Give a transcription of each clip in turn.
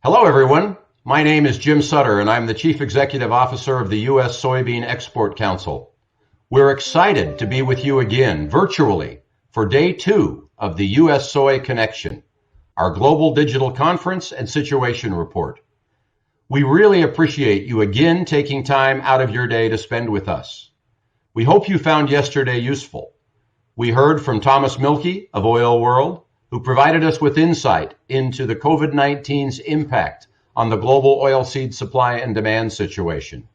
Hello, everyone. My name is Jim Sutter, and I'm the Chief Executive Officer of the U.S. Soybean Export Council. We're excited to be with you again virtually for Day 2 of the U.S. Soy Connection, our global digital conference and situation report. We really appreciate you again taking time out of your day to spend with us. We hope you found yesterday useful. We heard from Thomas Milkey of Oil World, who provided us with insight into the COVID-19's impact on the global oilseed supply and demand situation.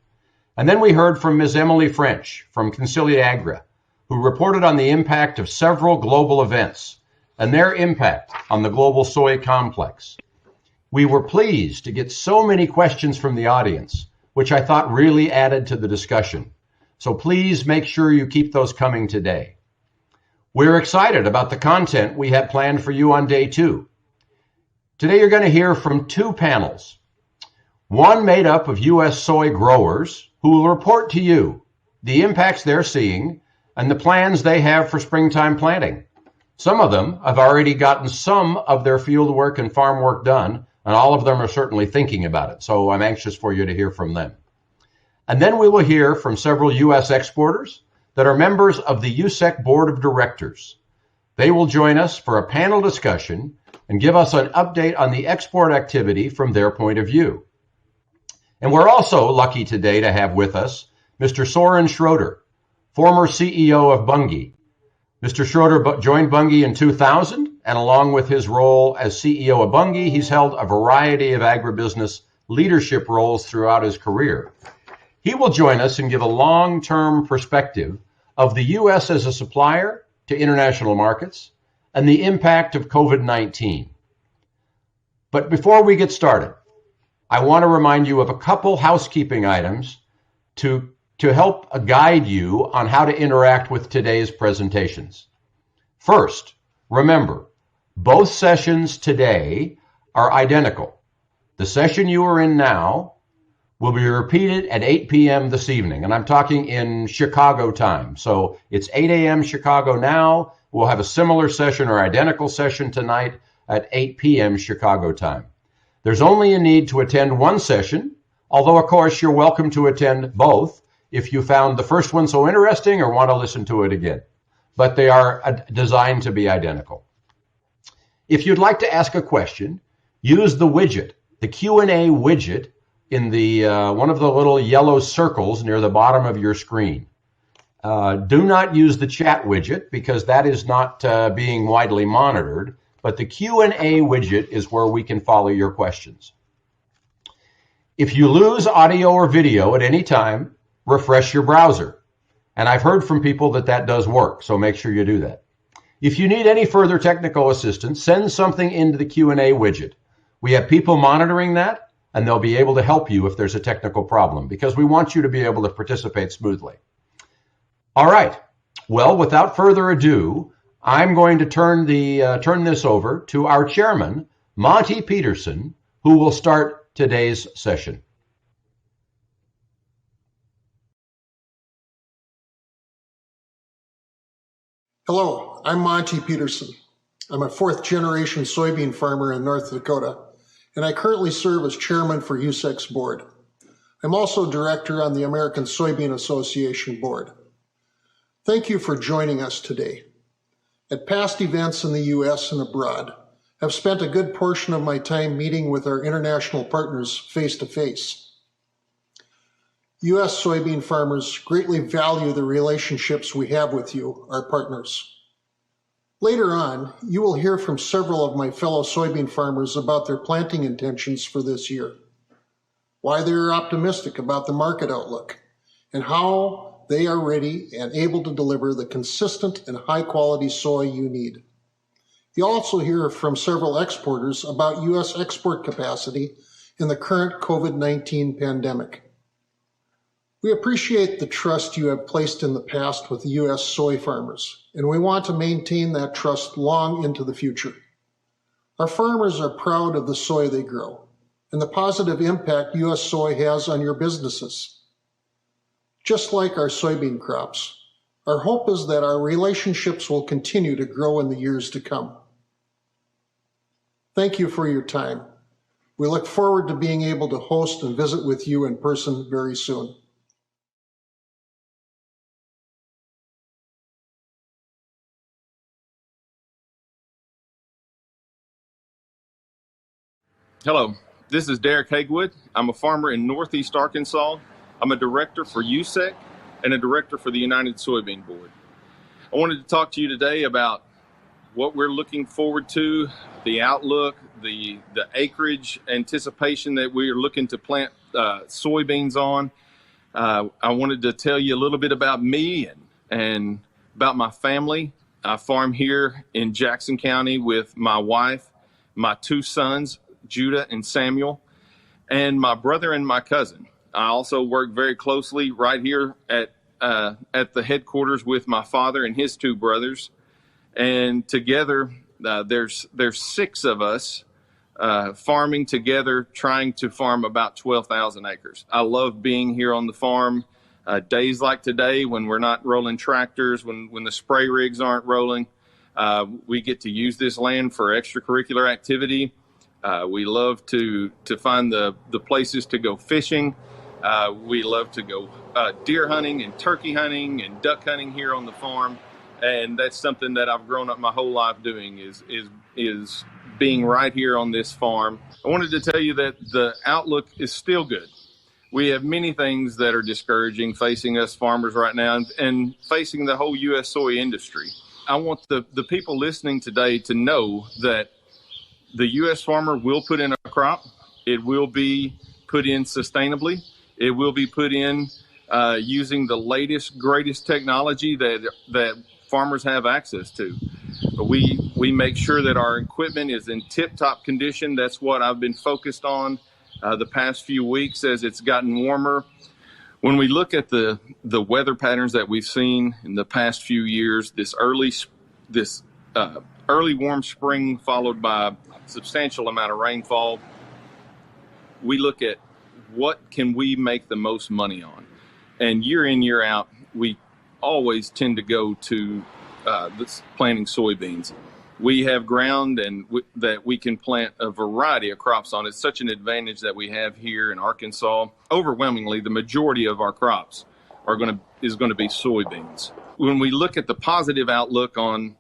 And then we heard from Ms. Emily French from Conciliagra, who reported on the impact of several global events and their impact on the global soy complex. We were pleased to get so many questions from the audience, which I thought really added to the discussion. So please make sure you keep those coming today. We're excited about the content we have planned for you on Day 2. Today you're going to hear from two panels. One made up of U.S. soy growers who will report to you the impacts they're seeing and the plans they have for springtime planting. Some of them have already gotten some of their field work and farm work done, and all of them are certainly thinking about it. So I'm anxious for you to hear from them. And then we will hear from several U.S. exporters that are members of the USEC Board of Directors. They will join us for a panel discussion and give us an update on the export activity from their point of view. And we're also lucky today to have with us Mr. Soren Schroeder, former CEO of Bunge. Mr. Schroeder joined Bunge in 2000, and along with his role as CEO of Bunge, he's held a variety of agribusiness leadership roles throughout his career. He will join us and give a long-term perspective of the U.S. as a supplier to international markets and the impact of COVID-19. But before we get started, I want to remind you of a couple housekeeping items to help guide you on how to interact with today's presentations. First, remember, both sessions today are identical. The session you are in now will be repeated at 8 p.m. this evening, and I'm talking in Chicago time. So it's 8 a.m. Chicago now. We'll have a similar session or identical session tonight at 8 p.m. Chicago time. There's only a need to attend one session, although of course you're welcome to attend both if you found the first one so interesting or want to listen to it again. But they are designed to be identical. If you'd like to ask a question, use the widget, the Q&A widget in the one of the little yellow circles near the bottom of your screen. Do not use the chat widget because that is not being widely monitored, but the Q&A widget is where we can follow your questions. If you lose audio or video at any time, refresh your browser. And I've heard from people that does work, so make sure you do that. If you need any further technical assistance, send something into the Q&A widget. We have people monitoring that, and they'll be able to help you if there's a technical problem, because we want you to be able to participate smoothly. All right. Well, without further ado, I'm going to turn this over to our chairman, Monty Peterson, who will start today's session. Hello, I'm Monty Peterson. I'm a fourth-generation soybean farmer in North Dakota, and I currently serve as chairman for USEC's board. I'm also director on the American Soybean Association board. Thank you for joining us today. At past events in the U.S. and abroad, I've spent a good portion of my time meeting with our international partners face-to-face. U.S. soybean farmers greatly value the relationships we have with you, our partners. Later on, you will hear from several of my fellow soybean farmers about their planting intentions for this year, why they are optimistic about the market outlook, and how they are ready and able to deliver the consistent and high-quality soy you need. You'll also hear from several exporters about U.S. export capacity in the current COVID-19 pandemic. We appreciate the trust you have placed in the past with U.S. soy farmers, and we want to maintain that trust long into the future. Our farmers are proud of the soy they grow and the positive impact U.S. soy has on your businesses. Just like our soybean crops, our hope is that our relationships will continue to grow in the years to come. Thank you for your time. We look forward to being able to host and visit with you in person very soon. Hello, this is Derek Hagewood. I'm a farmer in Northeast Arkansas. I'm a director for USEC and a director for the United Soybean Board. I wanted to talk to you today about what we're looking forward to, the outlook, the acreage anticipation that we are looking to plant soybeans on. I wanted to tell you a little bit about me and about my family. I farm here in Jackson County with my wife, my two sons, Judah and Samuel, and my brother and my cousin. I also work very closely right here at the headquarters with my father and his two brothers. And together, there's six of us farming together, trying to farm about 12,000 acres. I love being here on the farm. Days like today, when we're not rolling tractors, when the spray rigs aren't rolling, we get to use this land for extracurricular activity. We love to find the places to go fishing. We love to go deer hunting and turkey hunting and duck hunting here on the farm. And that's something that I've grown up my whole life doing is being right here on this farm. I wanted to tell you that the outlook is still good. We have many things that are discouraging facing us farmers right now and facing the whole U.S. soy industry. I want the people listening today to know that the U.S. farmer will put in a crop. It will be put in sustainably. It will be put in using the latest, greatest technology that farmers have access to. We make sure that our equipment is in tip-top condition. That's what I've been focused on the past few weeks as it's gotten warmer. When we look at the weather patterns that we've seen in the past few years, this early warm spring followed by a substantial amount of rainfall, we look at what can we make the most money on. And year in, year out, we always tend to go to planting soybeans. We have ground that we can plant a variety of crops on. It's such an advantage that we have here in Arkansas. Overwhelmingly, the majority of our crops is going to be soybeans. When we look at the positive outlook on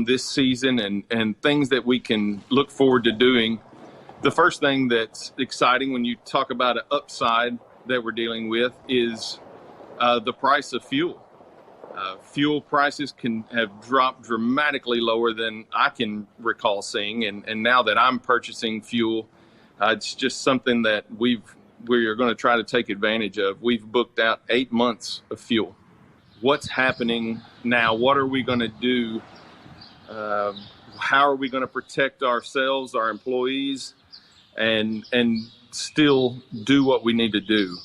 this season and things that we can look forward to doing, the first thing that's exciting when you talk about an upside that we're dealing with is the price of fuel. Fuel prices have dropped dramatically lower than I can recall seeing, and now that I'm purchasing fuel, it's just something that we are going to try to take advantage of. We've booked out 8 months of fuel. What's happening now? What are we going to do? How are we going to protect ourselves, our employees, and still do what we need to do?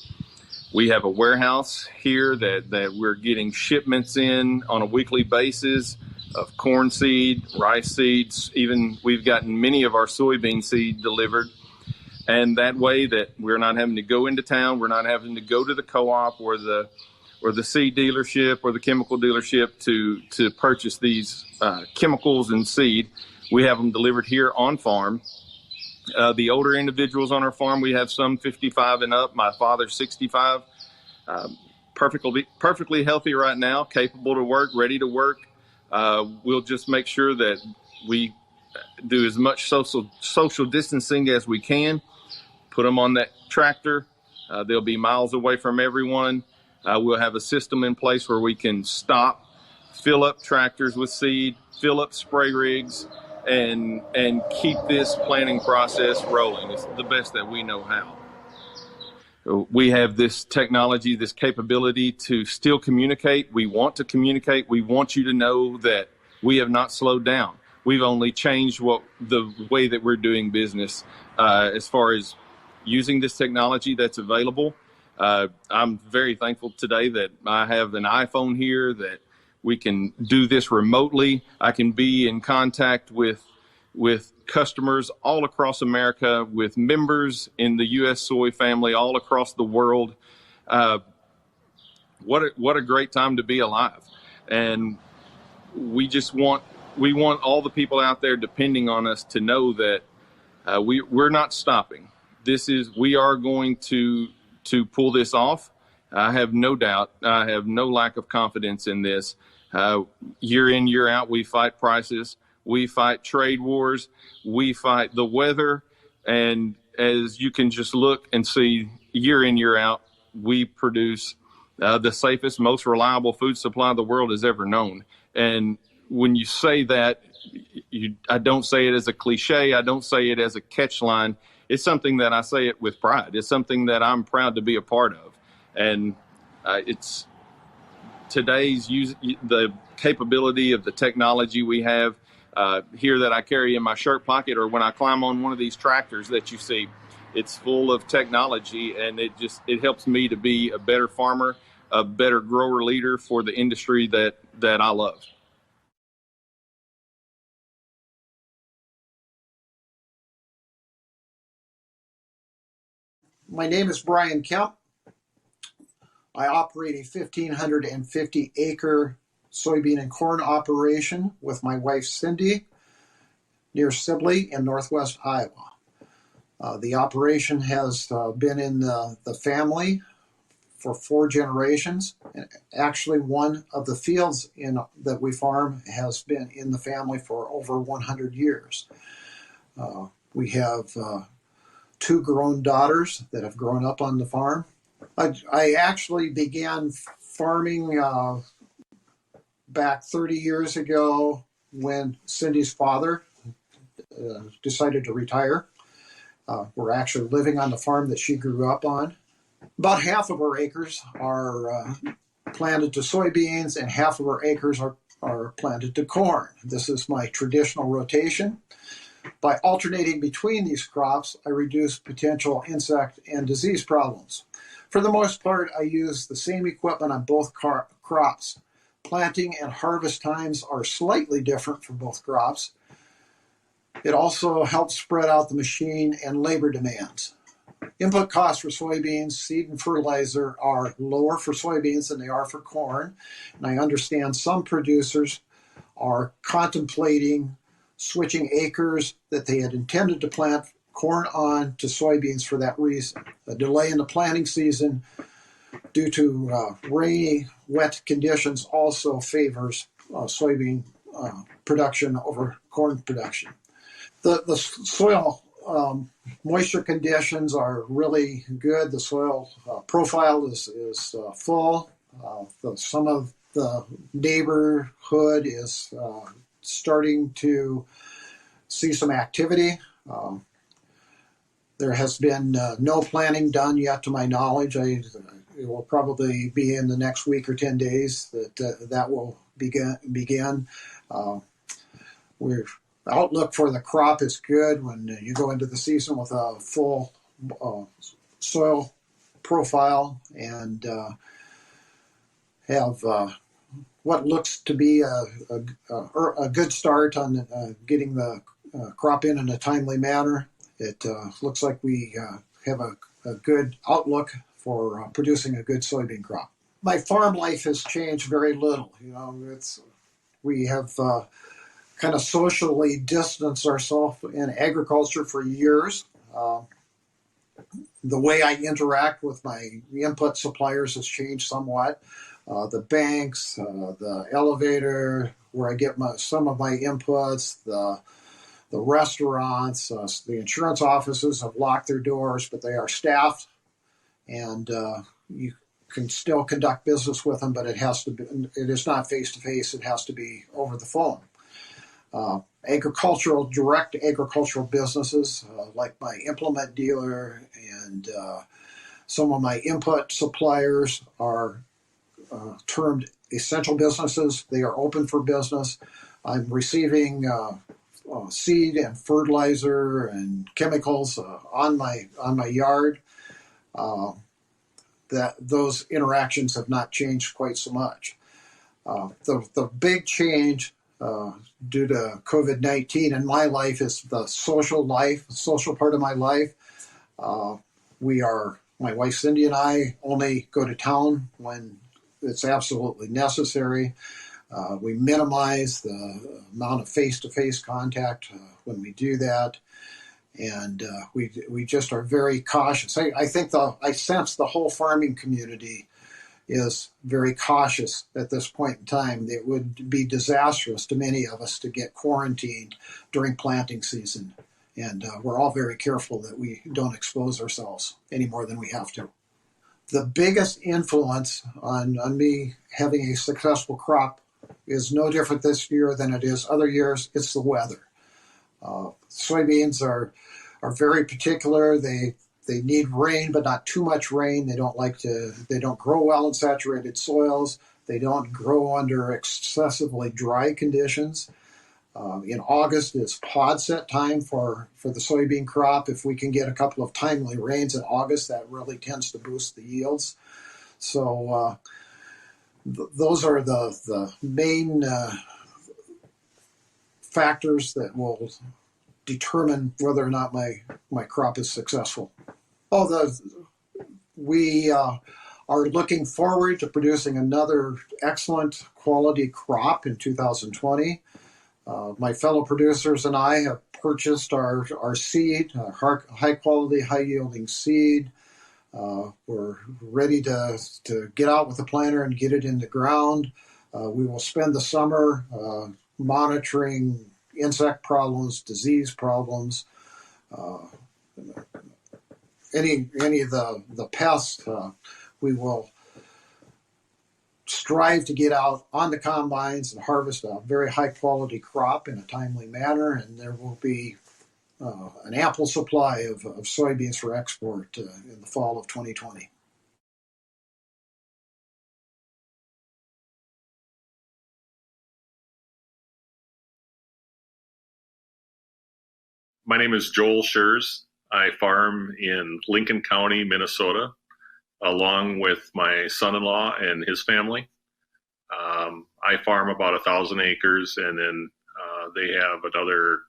We have a warehouse here that we're getting shipments in on a weekly basis of corn seed, rice seeds, even we've gotten many of our soybean seed delivered. And that way that we're not having to go into town, we're not having to go to the co-op or the seed dealership or the chemical dealership to purchase these chemicals and seed. We have them delivered here on farm. The older individuals on our farm, we have some 55 and up. My father's 65, perfectly healthy right now, capable to work, ready to work. We'll just make sure that we do as much social distancing as we can. Put them on that tractor. They'll be miles away from everyone. We'll have a system in place where we can stop, fill up tractors with seed, fill up spray rigs, and keep this planting process rolling. It's the best that we know how. We have this technology, this capability to still communicate. We want to communicate. We want you to know that we have not slowed down. We've only changed the way that we're doing business as far as using this technology that's available. I'm very thankful today that I have an iPhone here, that we can do this remotely. I can be in contact with customers all across America, with members in the U.S. soy family all across the world. What a great time to be alive. And we want all the people out there depending on us to know that We're not stopping. We are going to pull this off. I have no doubt. I have no lack of confidence in this. Year in, year out, we fight prices. We fight trade wars. We fight the weather. And as you can just look and see, year in, year out, we produce the safest, most reliable food supply the world has ever known. And when you say that, I don't say it as a cliche. I don't say it as a catch line. It's something that I say it with pride. It's something that I'm proud to be a part of. And it's the capability of the technology we have here that I carry in my shirt pocket, or when I climb on one of these tractors that you see. It's full of technology, and it helps me to be a better farmer, a better grower leader for the industry that I love. My name is Brian Kemp. I operate a 1,550 acre soybean and corn operation with my wife Cindy near Sibley in northwest Iowa. The operation has been in the family for 4 generations. Actually, one of the fields that we farm has been in the family for over 100 years. We have 2 grown daughters that have grown up on the farm. I actually began farming back 30 years ago when Cindy's father decided to retire. We're actually living on the farm that she grew up on. About half of our acres are planted to soybeans, and half of our acres are planted to corn. This is my traditional rotation. By alternating between these crops, I reduce potential insect and disease problems. For the most part, I use the same equipment on both crops. Planting and harvest times are slightly different for both crops. It also helps spread out the machine and labor demands. Input costs for soybeans, seed, and fertilizer are lower for soybeans than they are for corn. And I understand some producers are contemplating switching acres that they had intended to plant corn on to soybeans for that reason. A delay in the planting season due to rainy, wet conditions also favors soybean production over corn production. The soil moisture conditions are really good. The soil profile is full. Some of the neighborhood is starting to see some activity. There has been no planting done yet to my knowledge. It will probably be in the next week or 10 days that will begin. Outlook for the crop is good when you go into the season with a full soil profile and have what looks to be a good start on getting the crop in a timely manner. It looks like we have a good outlook for producing a good soybean crop. My farm life has changed very little. We have kind of socially distanced ourselves in agriculture for years. The way I interact with my input suppliers has changed somewhat. The banks, the elevator, where I get some of my inputs, the restaurants, the insurance offices have locked their doors, but they are staffed, and you can still conduct business with them, but it is not face to face. It has to be over the phone. Direct agricultural businesses like my implement dealer and some of my input suppliers are termed essential businesses. They are open for business. I'm receiving seed and fertilizer and chemicals on my yard. That those interactions have not changed quite so much. The big change due to COVID-19 in my life is the social part of my life. My wife Cindy and I only go to town when it's absolutely necessary. We minimize the amount of face-to-face contact when we do that. And we just are very cautious. I think I sense the whole farming community is very cautious at this point in time. It would be disastrous to many of us to get quarantined during planting season. And we're all very careful that we don't expose ourselves any more than we have to. The biggest influence on me having a successful crop is no different this year than it is other years. It's the weather. Soybeans are very particular. They need rain, but not too much rain. They don't grow well in saturated soils. They don't grow under excessively dry conditions. In August is pod set time for the soybean crop. If we can get a couple of timely rains in August, that really tends to boost the yields. So those are the main factors that will determine whether or not my crop is successful. We are looking forward to producing another excellent quality crop in 2020. My fellow producers and I have purchased our seed, high quality, high yielding seed. We're ready to get out with the planter and get it in the ground. We will spend the summer monitoring insect problems, disease problems, any of the pests. We will strive to get out on the combines and harvest a very high quality crop in a timely manner, and there will be an ample supply of soybeans for export in the fall of 2020. My name is Joel Schurz. I farm in Lincoln County, Minnesota, along with my son-in-law and his family. I farm about 1,000 acres, and then they have another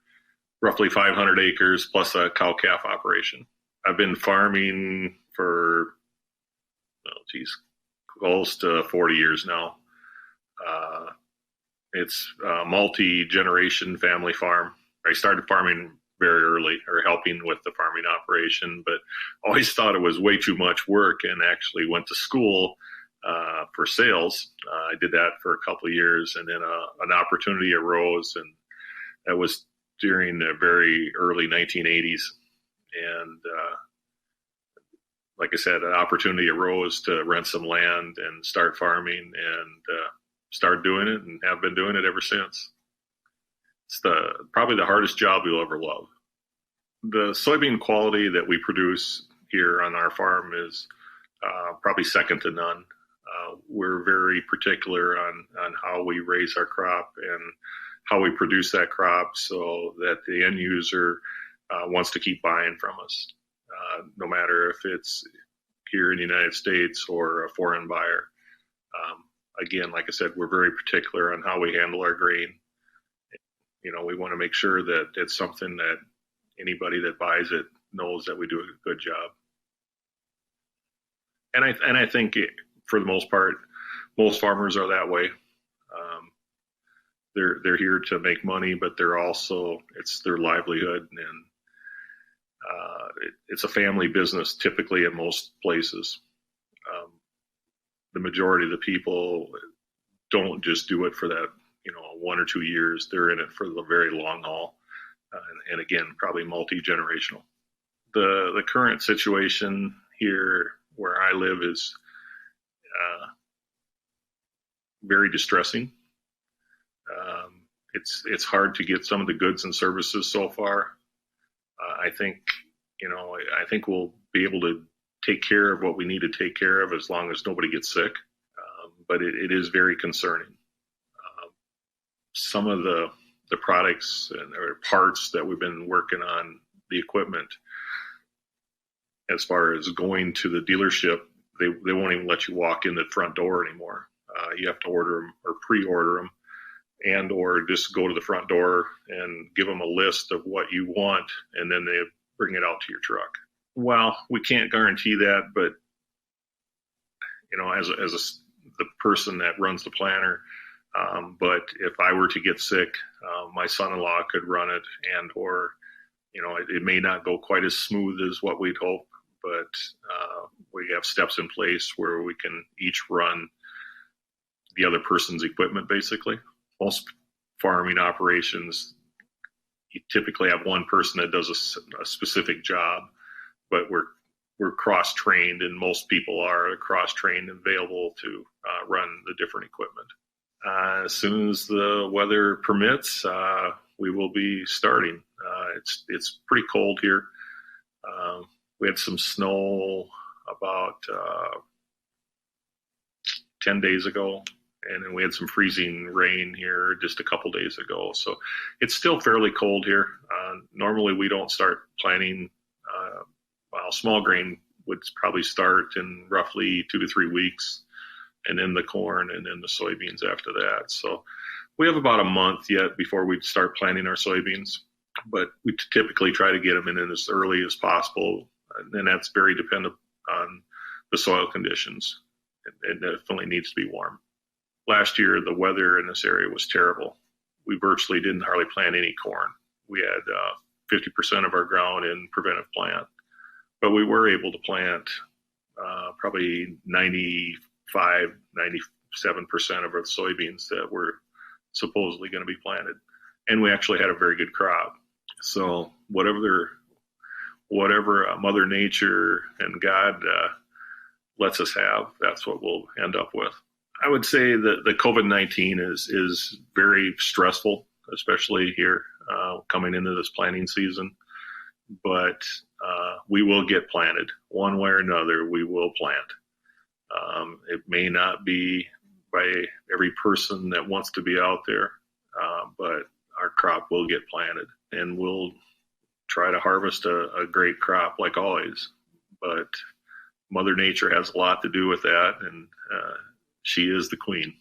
roughly 500 acres plus a cow-calf operation. I've been farming for, close to 40 years now. It's a multi-generation family farm. I started farming very early, or helping with the farming operation, but always thought it was way too much work, and actually went to school for sales. I did that for a couple of years, and then an opportunity arose, and that was during the very early 1980s. And like I said, an opportunity arose to rent some land and start farming, and start doing it, and have been doing it ever since. It's probably the hardest job you'll ever love. The soybean quality that we produce here on our farm is probably second to none. We're very particular on how we raise our crop and how we produce that crop, so that the end user wants to keep buying from us, no matter if it's here in the United States or a foreign buyer. Again, like I said, we're very particular on how we handle our grain. We want to make sure that it's something that anybody that buys it knows that we do a good job. And I think for the most part, most farmers are that way. They're here to make money, but it's their livelihood, and it's a family business typically in most places. The majority of the people don't just do it for that 1 or 2 years. They're in it for the very long haul, and again, probably multi-generational. The current situation here where I live is very distressing. It's hard to get some of the goods and services so far. I think we'll be able to take care of what we need to take care of as long as nobody gets sick. But it is very concerning. Some of the products or parts that we've been working on, the equipment, as far as going to the dealership, they won't even let you walk in the front door anymore. You have to order them or pre-order them, and or just go to the front door and give them a list of what you want, and then they bring it out to your truck. Well, we can't guarantee that, but as the person that runs the planter, but if I were to get sick, my son-in-law could run it, and or it may not go quite as smooth as what we'd hope, but we have steps in place where we can each run the other person's equipment, basically. Most farming operations, you typically have one person that does a specific job, but we're cross-trained, and most people are cross-trained and available to run the different equipment. As soon as the weather permits, we will be starting. It's pretty cold here. We had some snow about 10 days ago, and then we had some freezing rain here just a couple days ago. So it's still fairly cold here. Normally we don't start planting. Small grain would probably start in roughly 2 to 3 weeks, and then the corn, and then the soybeans after that. So we have about a month yet before we start planting our soybeans, but we typically try to get them in as early as possible, and that's very dependent on the soil conditions. It definitely needs to be warm. Last year, the weather in this area was terrible. We virtually didn't hardly plant any corn. We had 50% of our ground in preventive plant, but we were able to plant probably 95, 97% of our soybeans that were supposedly going to be planted. And we actually had a very good crop. So whatever Mother Nature and God lets us have, that's what we'll end up with. I would say that the COVID-19 is very stressful, especially here coming into this planting season. But we will get planted one way or another. We will plant. It may not be by every person that wants to be out there, but our crop will get planted, and we'll try to harvest a great crop like always. But Mother Nature has a lot to do with that, and she is the queen.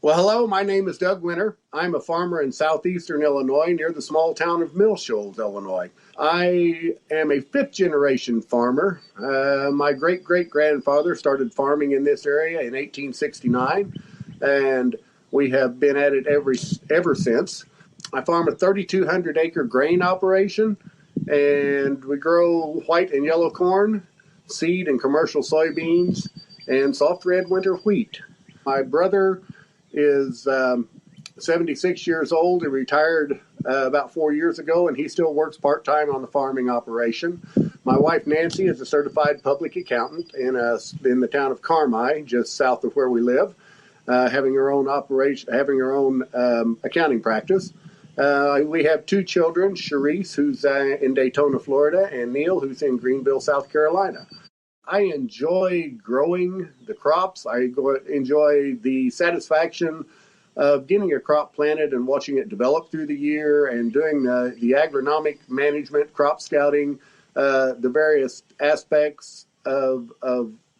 Well, hello, my name is Doug Winter. I'm a farmer in southeastern Illinois near the small town of Mill Shoals, Illinois. I am a fifth-generation farmer. My great-great-grandfather started farming in this area in 1869, and we have been at it ever since. I farm a 3,200-acre grain operation, and we grow white and yellow corn, seed and commercial soybeans, and soft red winter wheat. My brother is 76 years old. He retired about 4 years ago, and he still works part-time on the farming operation. My wife, Nancy, is a certified public accountant in the town of Carmi, just south of where we live, having her own accounting practice. We have 2 children, Sharice, who's in Daytona, Florida, and Neil, who's in Greenville, South Carolina. I enjoy growing the crops. I enjoy the satisfaction of getting a crop planted and watching it develop through the year, and doing the agronomic management, crop scouting, the various aspects of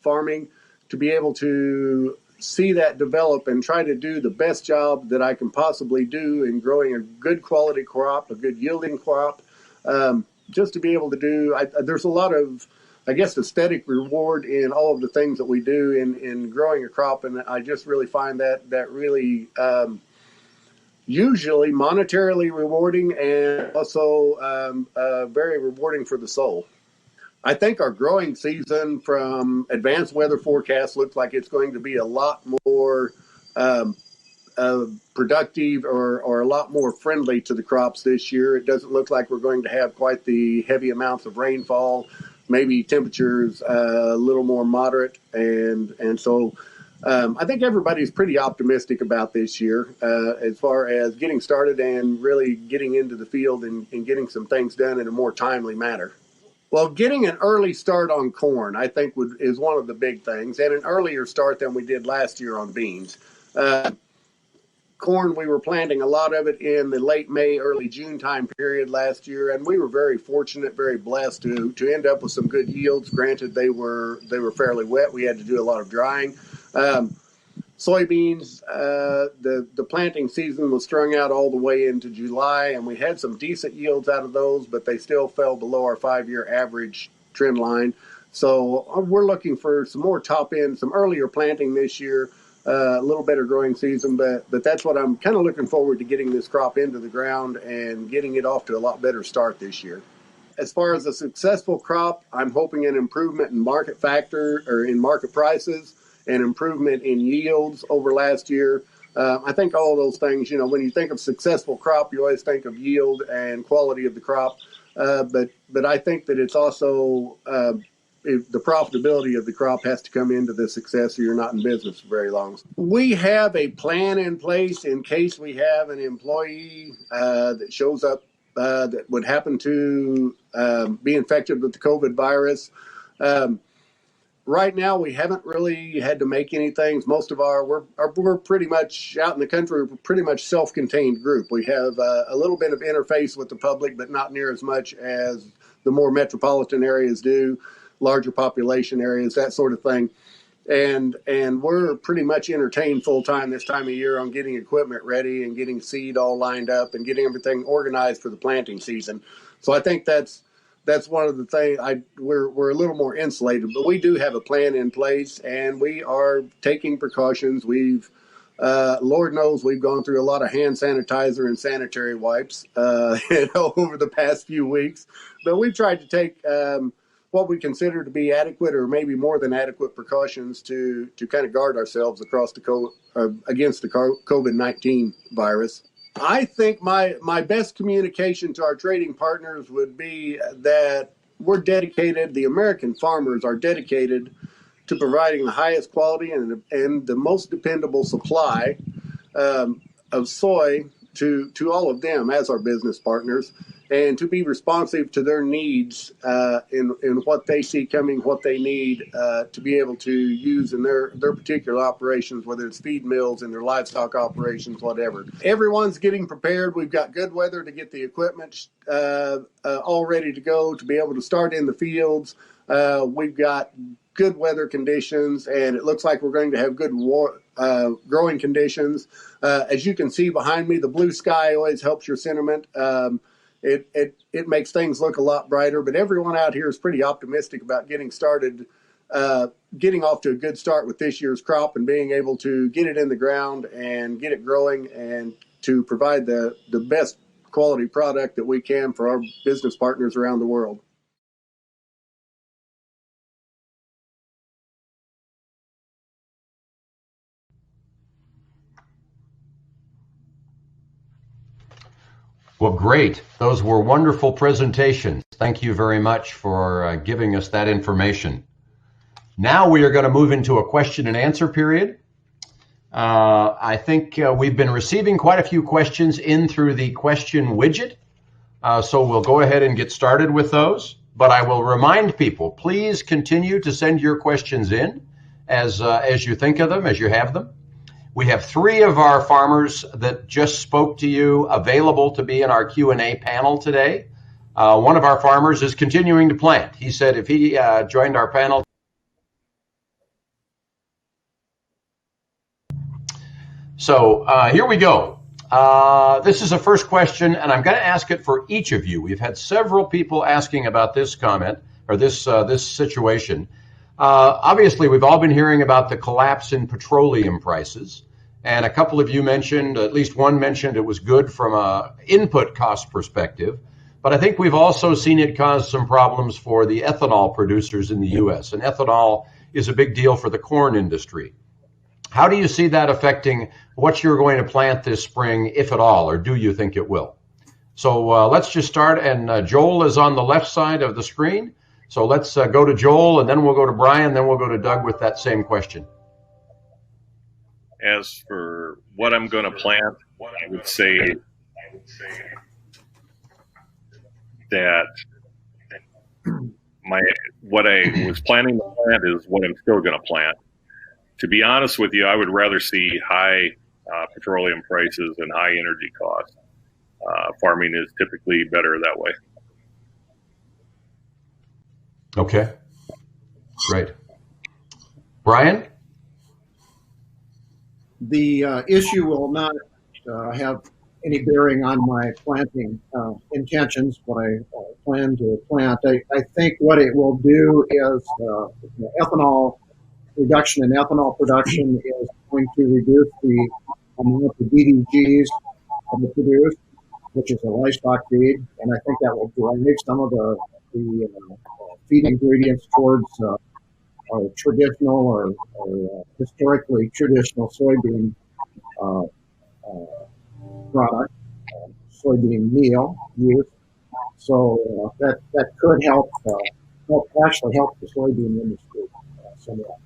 farming, to be able to see that develop and try to do the best job that I can possibly do in growing a good quality crop, a good yielding crop. Just to be able to do, there's a lot of, I guess, aesthetic reward in all of the things that we do in growing a crop, and I just really find that really usually monetarily rewarding, and also very rewarding for the soul. I think our growing season from advanced weather forecasts looks like it's going to be a lot more productive or a lot more friendly to the crops this year. It doesn't look like we're going to have quite the heavy amounts of rainfall. Maybe temperatures a little more moderate, and so I think everybody's pretty optimistic about this year as far as getting started and really getting into the field and getting some things done in a more timely manner. Well, getting an early start on corn, I think, is one of the big things, and an earlier start than we did last year on beans. Corn, we were planting a lot of it in the late May, early June time period last year, and we were very fortunate, very blessed to end up with some good yields. Granted, they were fairly wet. We had to do a lot of drying. Soybeans, the planting season was strung out all the way into July, and we had some decent yields out of those, but they still fell below our 5-year average trend line. So we're looking for some more top end, some earlier planting this year, a little better growing season. But that's what I'm kind of looking forward to, getting this crop into the ground and getting it off to a lot better start this year. As far as a successful crop, I'm hoping an improvement in market factor or in market prices, and improvement in yields over last year. I think all of those things, when you think of successful crop, you always think of yield and quality of the crop. But I think that it's also the profitability of the crop has to come into the success, or you're not in business for very long. We have a plan in place in case we have an employee that shows up that would happen to be infected with the COVID virus. Right now, we haven't really had to make anything. Most of we're pretty much out in the country. We're pretty much self-contained group. We have a little bit of interface with the public, but not near as much as the more metropolitan areas do, larger population areas, that sort of thing. And we're pretty much entertained full time this time of year on getting equipment ready and getting seed all lined up and getting everything organized for the planting season. So I think that's one of the things. We're a little more insulated, but we do have a plan in place, and we are taking precautions. Lord knows we've gone through a lot of hand sanitizer and sanitary wipes over the past few weeks, but we've tried to take what we consider to be adequate, or maybe more than adequate, precautions to kind of guard ourselves against the COVID-19 virus. I think my best communication to our trading partners would be that we're dedicated, the American farmers are dedicated to providing the highest quality and the most dependable supply of soy to all of them as our business partners, and to be responsive to their needs in what they see coming, what they need to be able to use in their particular operations, whether it's feed mills, in their livestock operations, whatever. Everyone's getting prepared. We've got good weather to get the equipment all ready to go, to be able to start in the fields. We've got good weather conditions, and it looks like we're going to have good growing conditions. As you can see behind me, the blue sky always helps your sentiment. It makes things look a lot brighter, but everyone out here is pretty optimistic about getting started, getting off to a good start with this year's crop, and being able to get it in the ground and get it growing, and to provide the best quality product that we can for our business partners around the world. Well, great. Those were wonderful presentations. Thank you very much for giving us that information. Now we are going to move into a question and answer period. I think we've been receiving quite a few questions in through the question widget. So we'll go ahead and get started with those. But I will remind people, please continue to send your questions in as you think of them, as you have them. We have 3 of our farmers that just spoke to you available to be in our Q&A panel today. One of our farmers is continuing to plant. He said if he joined our panel. So here we go. This is a first question, and I'm going to ask it for each of you. We've had several people asking about this comment, or this situation. Obviously, we've all been hearing about the collapse in petroleum prices, and a couple of you mentioned, at least one mentioned, it was good from an input cost perspective, but I think we've also seen it cause some problems for the ethanol producers in the U.S., and ethanol is a big deal for the corn industry. How do you see that affecting what you're going to plant this spring, if at all, or do you think it will? So let's just start, and Joel is on the left side of the screen. So let's go to Joel, and then we'll go to Brian, then we'll go to Doug with that same question. As for what I'm going to plant, I would say that what I was planning to plant is what I'm still going to plant. To be honest with you, I would rather see high petroleum prices and high energy costs. Farming is typically better that way. Okay, great. Brian? The issue will not have any bearing on my planting intentions. What I plan to plant. I think what it will do is ethanol reduction in ethanol production is going to reduce the amount of DDGs that are produced, which is a livestock feed, and I think that will drive some of the feed ingredients towards our traditional or historically traditional soybean product, soybean meal use. So that could help actually help the soybean industry somewhat.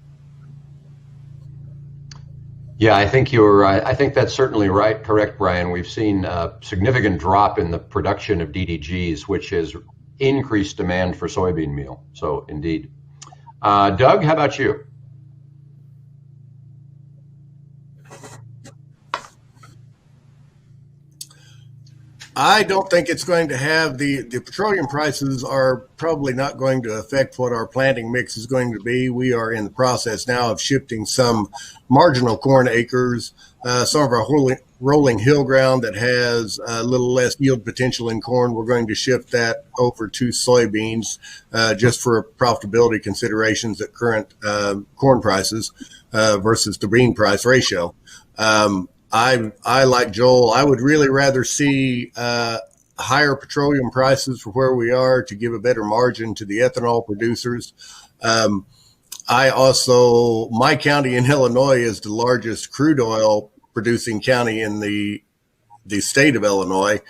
Yeah, I think that's certainly right. Correct, Brian. We've seen a significant drop in the production of DDGs, which has increased demand for soybean meal. So, indeed. Doug, how about you? I don't think it's going to have the petroleum prices are probably not going to affect what our planting mix is going to be. We are in the process now of shifting some marginal corn acres, some of our rolling hill ground that has a little less yield potential in corn. We're going to shift that over to soybeans just for profitability considerations at current corn prices versus the bean price ratio. I like Joel. I would really rather see higher petroleum prices for where we are to give a better margin to the ethanol producers. My county in Illinois is the largest crude oil producing county in the state of Illinois.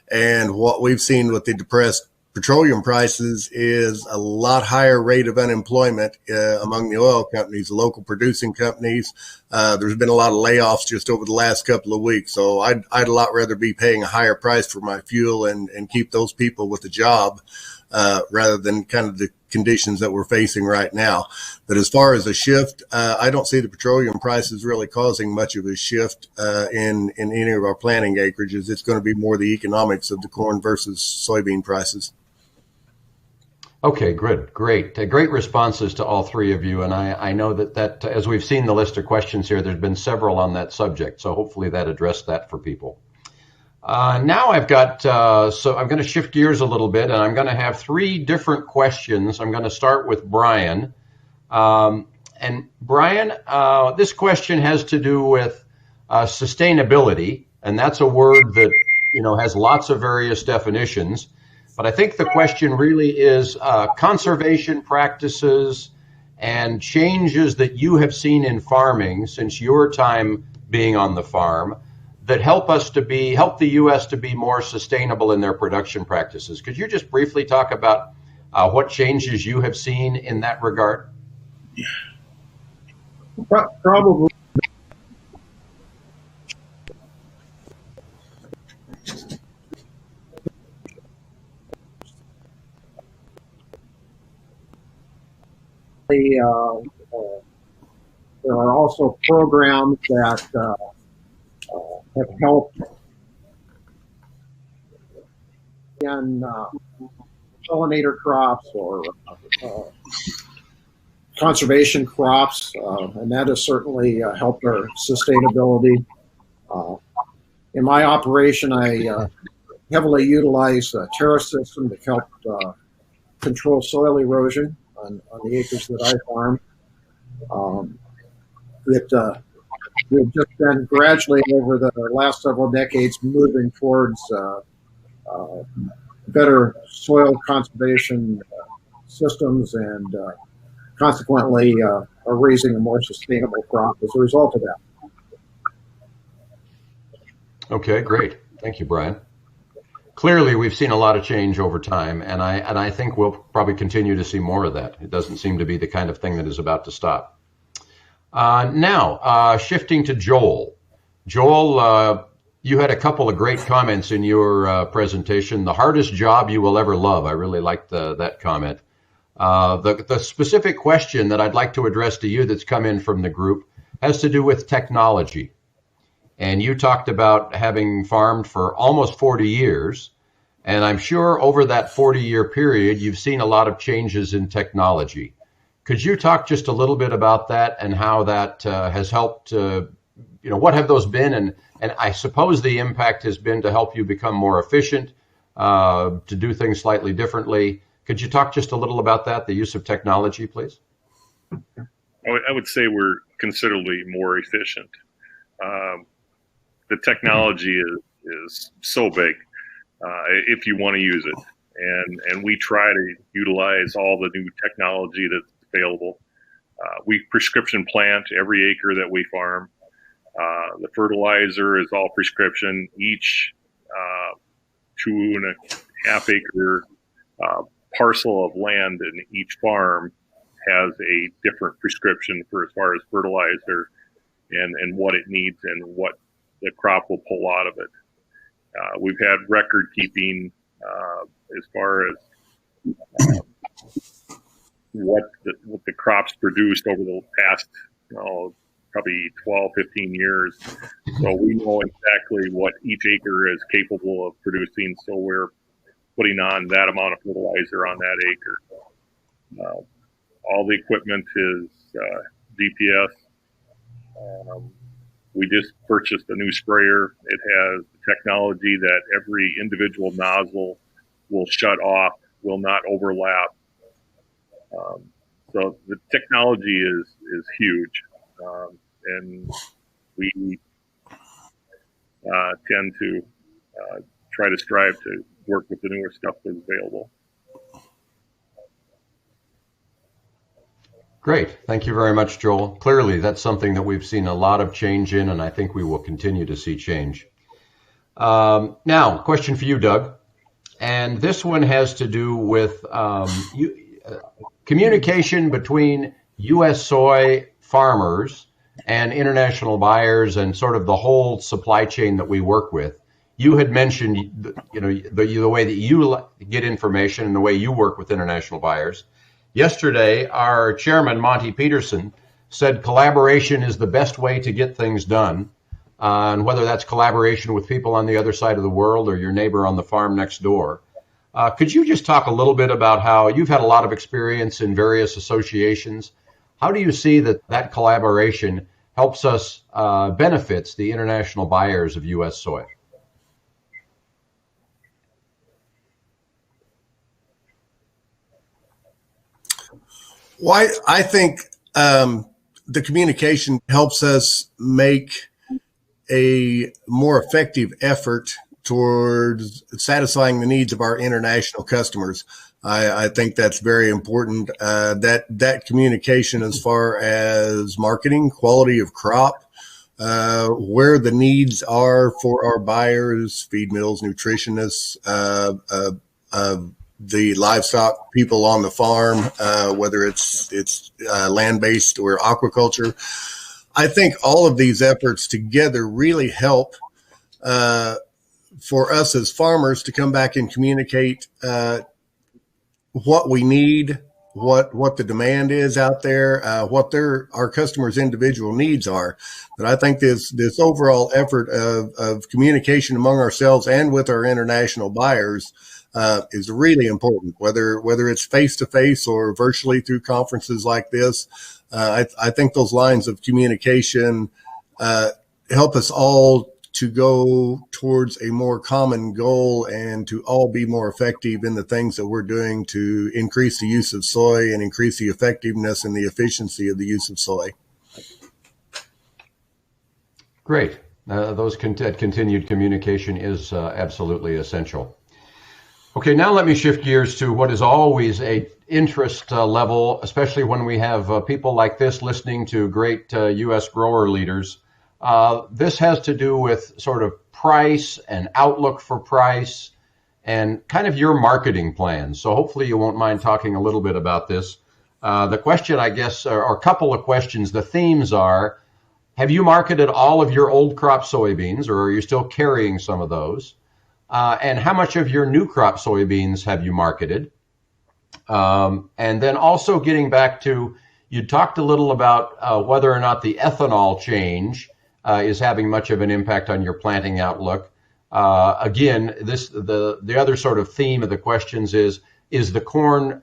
And what we've seen with the depressed petroleum prices is a lot higher rate of unemployment among the oil companies, the local producing companies. There's been a lot of layoffs just over the last couple of weeks. So I'd a lot rather be paying a higher price for my fuel and keep those people with a job rather than kind of the conditions that we're facing right now. But as far as a shift, I don't see the petroleum prices really causing much of a shift in any of our planting acreages. It's going to be more the economics of the corn versus soybean prices. Okay, good, great. Great responses to all three of you. And I know that as we've seen the list of questions here, there's been several on that subject. So hopefully that addressed that for people. Now I've got, so I'm going to shift gears a little bit, and I'm going to have three different questions. I'm going to start with Brian. And Brian, this question has to do with sustainability, and that's a word that, has lots of various definitions. But I think the question really is conservation practices and changes that you have seen in farming since your time being on the farm that help the U.S. to be more sustainable in their production practices. Could you just briefly talk about what changes you have seen in that regard? Probably. There are also programs that have helped in pollinator crops or conservation crops, and that has certainly helped our sustainability. In my operation, I heavily utilize a terrace system to help control soil erosion on the acres that I farm. We've just been gradually over the last several decades moving towards better soil conservation systems and consequently are raising a more sustainable crop as a result of that. Okay, great. Thank you, Brian. Clearly, we've seen a lot of change over time, and I think we'll probably continue to see more of that. It doesn't seem to be the kind of thing that is about to stop. Now, shifting to Joel. Joel, you had a couple of great comments in your presentation. The hardest job you will ever love. I really liked that comment. The specific question that I'd like to address to you that's come in from the group has to do with technology. And you talked about having farmed for almost 40 years. And I'm sure over that 40-year period, you've seen a lot of changes in technology. Could you talk just a little bit about that and how that has helped, what have those been? And I suppose the impact has been to help you become more efficient, to do things slightly differently. Could you talk just a little about that, the use of technology, please? I would say we're considerably more efficient. The technology is so big if you want to use it. And we try to utilize all the new technology that's available. We prescription plant every acre that we farm. The fertilizer is all prescription. Each 2.5 acre parcel of land in each farm has a different prescription for as far as fertilizer and what it needs and what the crop will pull out of it. We've had record keeping as far as what the crops produced over the past, probably 12, 15 years. So we know exactly what each acre is capable of producing. So we're putting on that amount of fertilizer on that acre. All the equipment is GPS. We just purchased a new sprayer. It has technology that every individual nozzle will shut off, will not overlap. So the technology is huge, and we tend to try to strive to work with the newer stuff that's available. Great. Thank you very much, Joel. Clearly, that's something that we've seen a lot of change in, and I think we will continue to see change. Now, question for you, Doug. And this one has to do with communication between U.S. soy farmers and international buyers and sort of the whole supply chain that we work with. You had mentioned, the way that you get information and the way you work with international buyers. Yesterday, our chairman, Monty Peterson, said collaboration is the best way to get things done. And whether that's collaboration with people on the other side of the world or your neighbor on the farm next door. Could you just talk a little bit about how you've had a lot of experience in various associations? How do you see that collaboration helps us, benefits the international buyers of U.S. soy? Well, I think the communication helps us make a more effective effort towards satisfying the needs of our international customers. I think that's very important. That communication as far as marketing, quality of crop, where the needs are for our buyers, feed mills, nutritionists, the livestock people on the farm, whether it's land-based or aquaculture. I think all of these efforts together really help for us as farmers to come back and communicate what we need, what the demand is out there, what our customers' individual needs are. But I think this overall effort of communication among ourselves and with our international buyers is really important, whether it's face-to-face or virtually through conferences like this. I think those lines of communication help us all to go towards a more common goal and to all be more effective in the things that we're doing to increase the use of soy and increase the effectiveness and the efficiency of the use of soy. Great. That continued communication is absolutely essential. Okay, now let me shift gears to what is always a interest level, especially when we have people like this listening to great U.S. grower leaders. This has to do with sort of price and outlook for price and kind of your marketing plans. So hopefully you won't mind talking a little bit about this. The question, I guess, or a couple of questions, the themes are, have you marketed all of your old crop soybeans, or are you still carrying some of those? And how much of your new crop soybeans have you marketed? And then also getting back to, you talked a little about whether or not the ethanol change is having much of an impact on your planting outlook. Again, the other sort of theme of the questions is the corn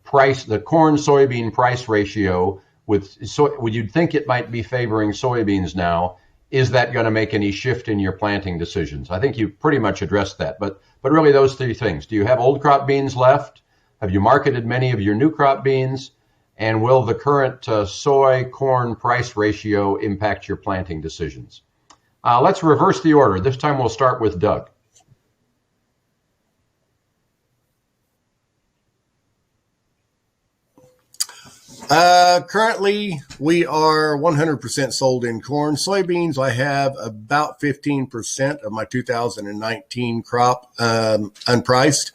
soybean price ratio would you think it might be favoring soybeans now? Is that going to make any shift in your planting decisions? I think you pretty much addressed that, but But really those three things. Do you have old crop beans left? Have you marketed many of your new crop beans? And will the current soy-corn price ratio impact your planting decisions? Let's reverse the order. This time we'll start with Doug. Currently, we are 100% sold in corn. Soybeans, I have about 15% of my 2019 crop unpriced.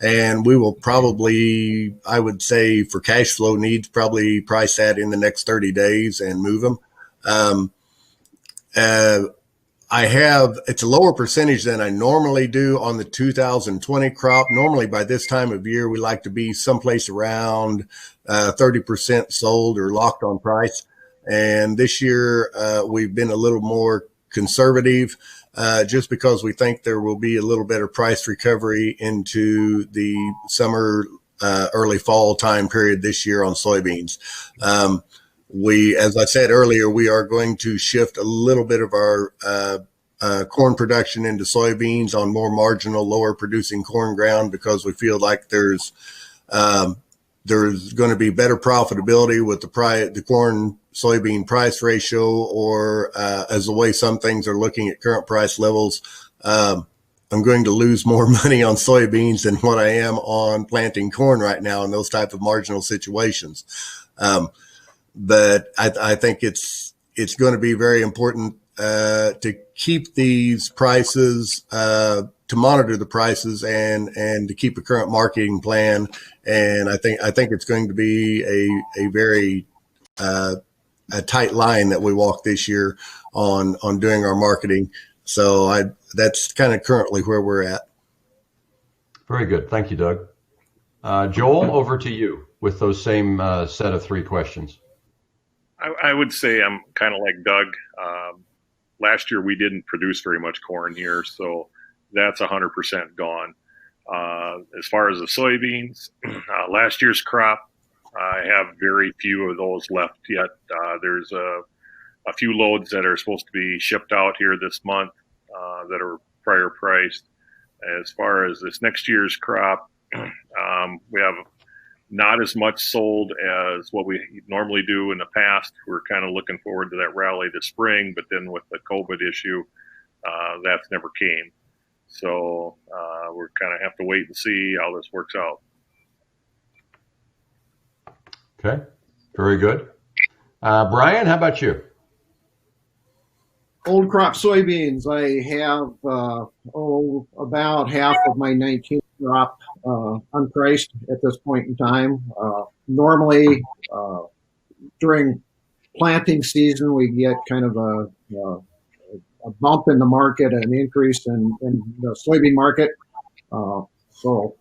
And we will probably, I would say for cash flow needs, probably price that in the next 30 days and move them. It's a lower percentage than I normally do on the 2020 crop. Normally by this time of year, we like to be someplace around 30% sold or locked on price. And this year, we've been a little more conservative, just because we think there will be a little better price recovery into the summer, early fall time period this year on soybeans. As I said earlier, we are going to shift a little bit of our corn production into soybeans on more marginal, lower producing corn ground, because we feel like there's going to be better profitability with the corn soybean price ratio, or as the way some things are looking at current price levels, I'm going to lose more money on soybeans than what I am on planting corn right now in those type of marginal situations. But I think it's going to be very important to keep these prices, to monitor the prices and to keep a current marketing plan. And I think it's going to be a very a tight line that we walk this year on doing our marketing. So that's kind of currently where we're at. Very good. Thank you, Doug. Joel, over to you with those same set of three questions. I would say I'm kind of like Doug. Last year we didn't produce very much corn here, so that's 100% gone. As far as the soybeans, last year's crop, I have very few of those left yet. There's a few loads that are supposed to be shipped out here this month that are prior priced. As far as this next year's crop, we have not as much sold as what we normally do in the past. We're kind of looking forward to that rally this spring, but then with the COVID issue, that's never came. So we're kind of have to wait and see how this works out. Okay, very good. Brian, how about you? Old crop soybeans, I have about half of my 19 crop unpriced at this point in time. Normally, during planting season, we get kind of a bump in the market, an increase in the soybean market. So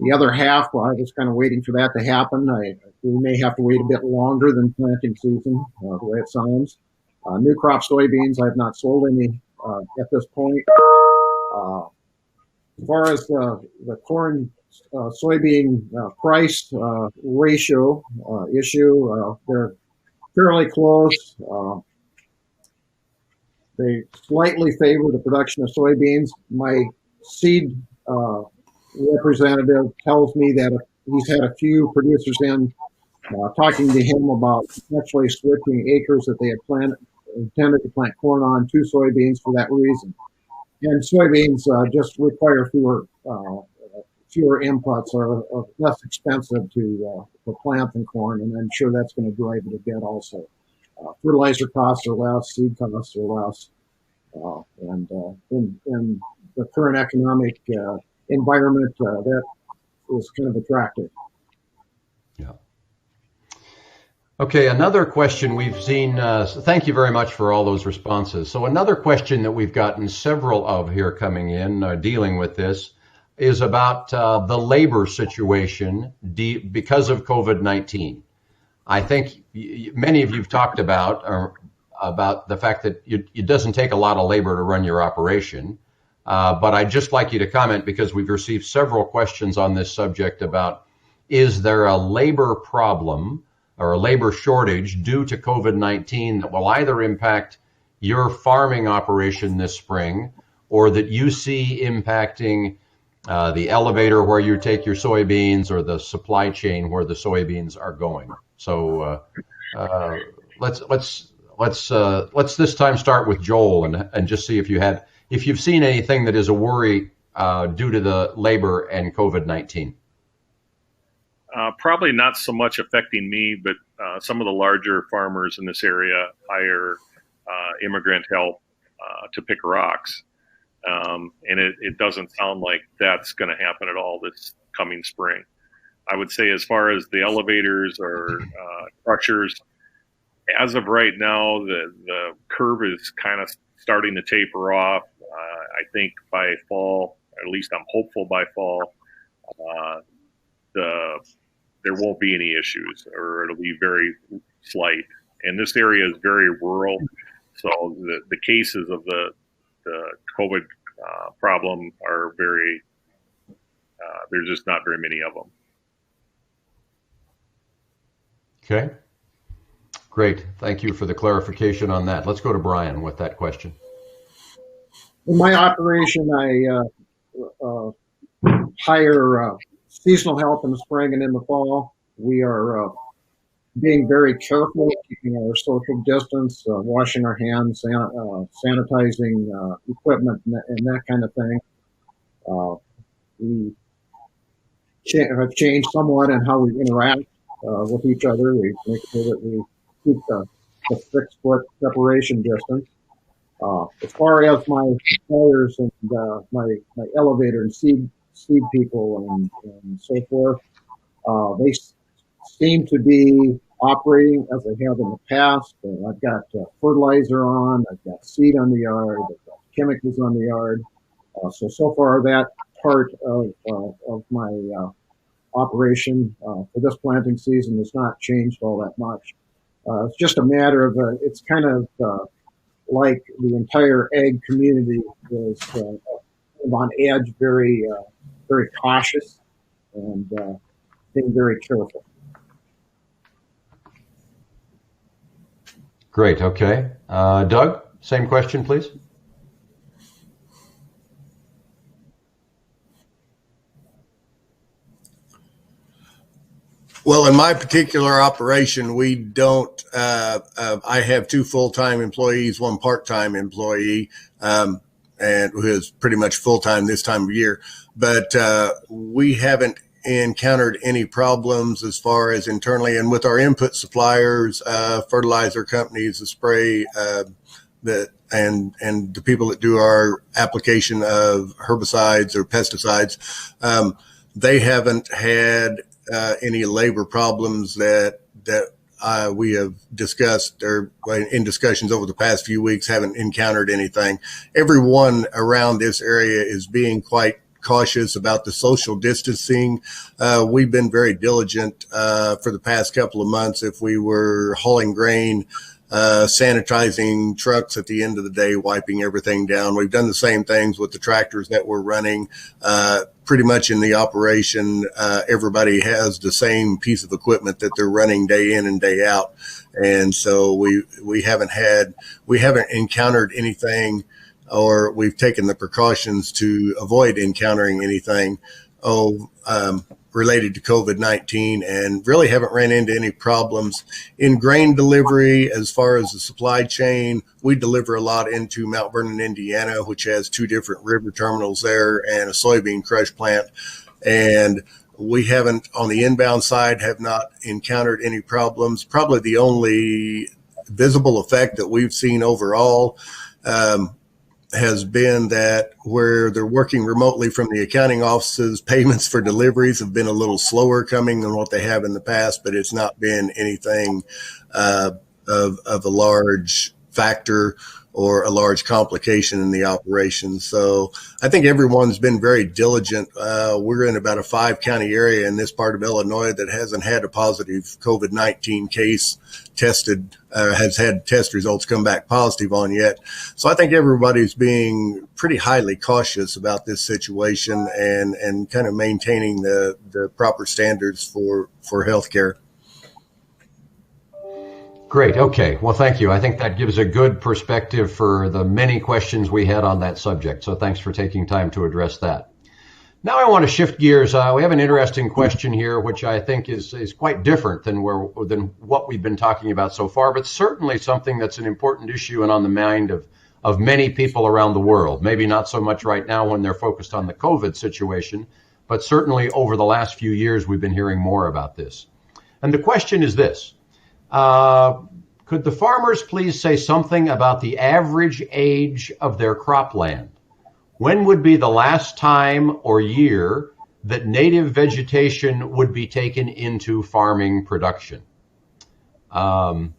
the other half, I was kind of waiting for that to happen. We may have to wait a bit longer than planting season, the way it sounds. New crop soybeans, I have not sold any at this point. As far as the corn soybean price ratio issue, they're fairly close. They slightly favor the production of soybeans. My seed representative tells me that he's had a few producers in talking to him about potentially switching acres that they had intended to plant corn on to soybeans for that reason. And soybeans just require fewer inputs, are less expensive to plant than corn, and I'm sure that's going to drive it a bit also. Fertilizer costs are less, seed costs are less, and in the current economic environment, that is kind of attractive. Yeah. Okay, another question we've seen, thank you very much for all those responses. So another question that we've gotten several of here coming in, dealing with this, is about the labor situation because of COVID-19. I think many of you've talked about the fact that it doesn't take a lot of labor to run your operation. But I'd just like you to comment, because we've received several questions on this subject about, is there a labor problem or a labor shortage due to COVID-19 that will either impact your farming operation this spring or that you see impacting the elevator where you take your soybeans or the supply chain where the soybeans are going? So let's this time start with Joel and just see if you've seen anything that is a worry due to the labor and COVID-19. Probably not so much affecting me, but some of the larger farmers in this area hire immigrant help to pick rocks. And it doesn't sound like that's going to happen at all this coming spring. I would say as far as the elevators or crushers, as of right now, the curve is kind of starting to taper off. I think by fall, at least I'm hopeful by fall, there won't be any issues, or it'll be very slight. And this area is very rural, so the cases of the COVID problem are very, there's just not very many of them. Okay, great. Thank you for the clarification on that. Let's go to Brian with that question. In my operation, I hire seasonal help in the spring and in the fall. We are being very careful, keeping our social distance, washing our hands, sanitizing equipment, and that kind of thing. We have changed somewhat in how we interact with each other. We make sure that we keep the 6-foot separation distance. As far as my suppliers and my elevator and seed people and so forth, they seem to be operating as they have in the past. I've got fertilizer on, I've got seed on the yard, I've got chemicals on the yard. So far that part of my operation for this planting season has not changed all that much. It's just a matter of, it's kind of like the entire ag community is on edge, very cautious and being very careful. Great. Okay. Doug, same question, please. Well, in my particular operation, we don't, I have 2 full-time employees, 1 part-time employee, and who is pretty much full-time this time of year. But we haven't encountered any problems as far as internally, and with our input suppliers, fertilizer companies, the spray, and the people that do our application of herbicides or pesticides, they haven't had any labor problems that we have discussed or in discussions over the past few weeks. Haven't encountered anything. Everyone around this area is being quite cautious about the social distancing. We've been very diligent for the past couple of months. If we were hauling grain, sanitizing trucks at the end of the day, wiping everything down. We've done the same things with the tractors that we're running. Pretty much in the operation, everybody has the same piece of equipment that they're running day in and day out. And so we haven't encountered anything, or we've taken the precautions to avoid encountering anything related to COVID-19, and really haven't ran into any problems in grain delivery. As far as the supply chain, we deliver a lot into Mount Vernon, Indiana, which has 2 different river terminals there and a soybean crush plant. And we haven't, on the inbound side, have not encountered any problems. Probably the only visible effect that we've seen overall has been that where they're working remotely from the accounting offices, payments for deliveries have been a little slower coming than what they have in the past, but it's not been anything of a large factor or a large complication in the operation. So I think everyone's been very diligent. We're in about a 5-county area in this part of Illinois that hasn't had a positive COVID-19 case tested, has had test results come back positive on yet. So I think everybody's being pretty highly cautious about this situation and kind of maintaining the proper standards for healthcare. Great. Okay. Well, thank you. I think that gives a good perspective for the many questions we had on that subject. So thanks for taking time to address that. Now I want to shift gears. We have an interesting question here, which I think is quite different than what we've been talking about so far, but certainly something that's an important issue and on the mind of many people around the world. Maybe not so much right now when they're focused on the COVID situation, but certainly over the last few years we've been hearing more about this. And the question is this. Could the farmers please say something about the average age of their cropland? When would be the last time or year that native vegetation would be taken into farming production? So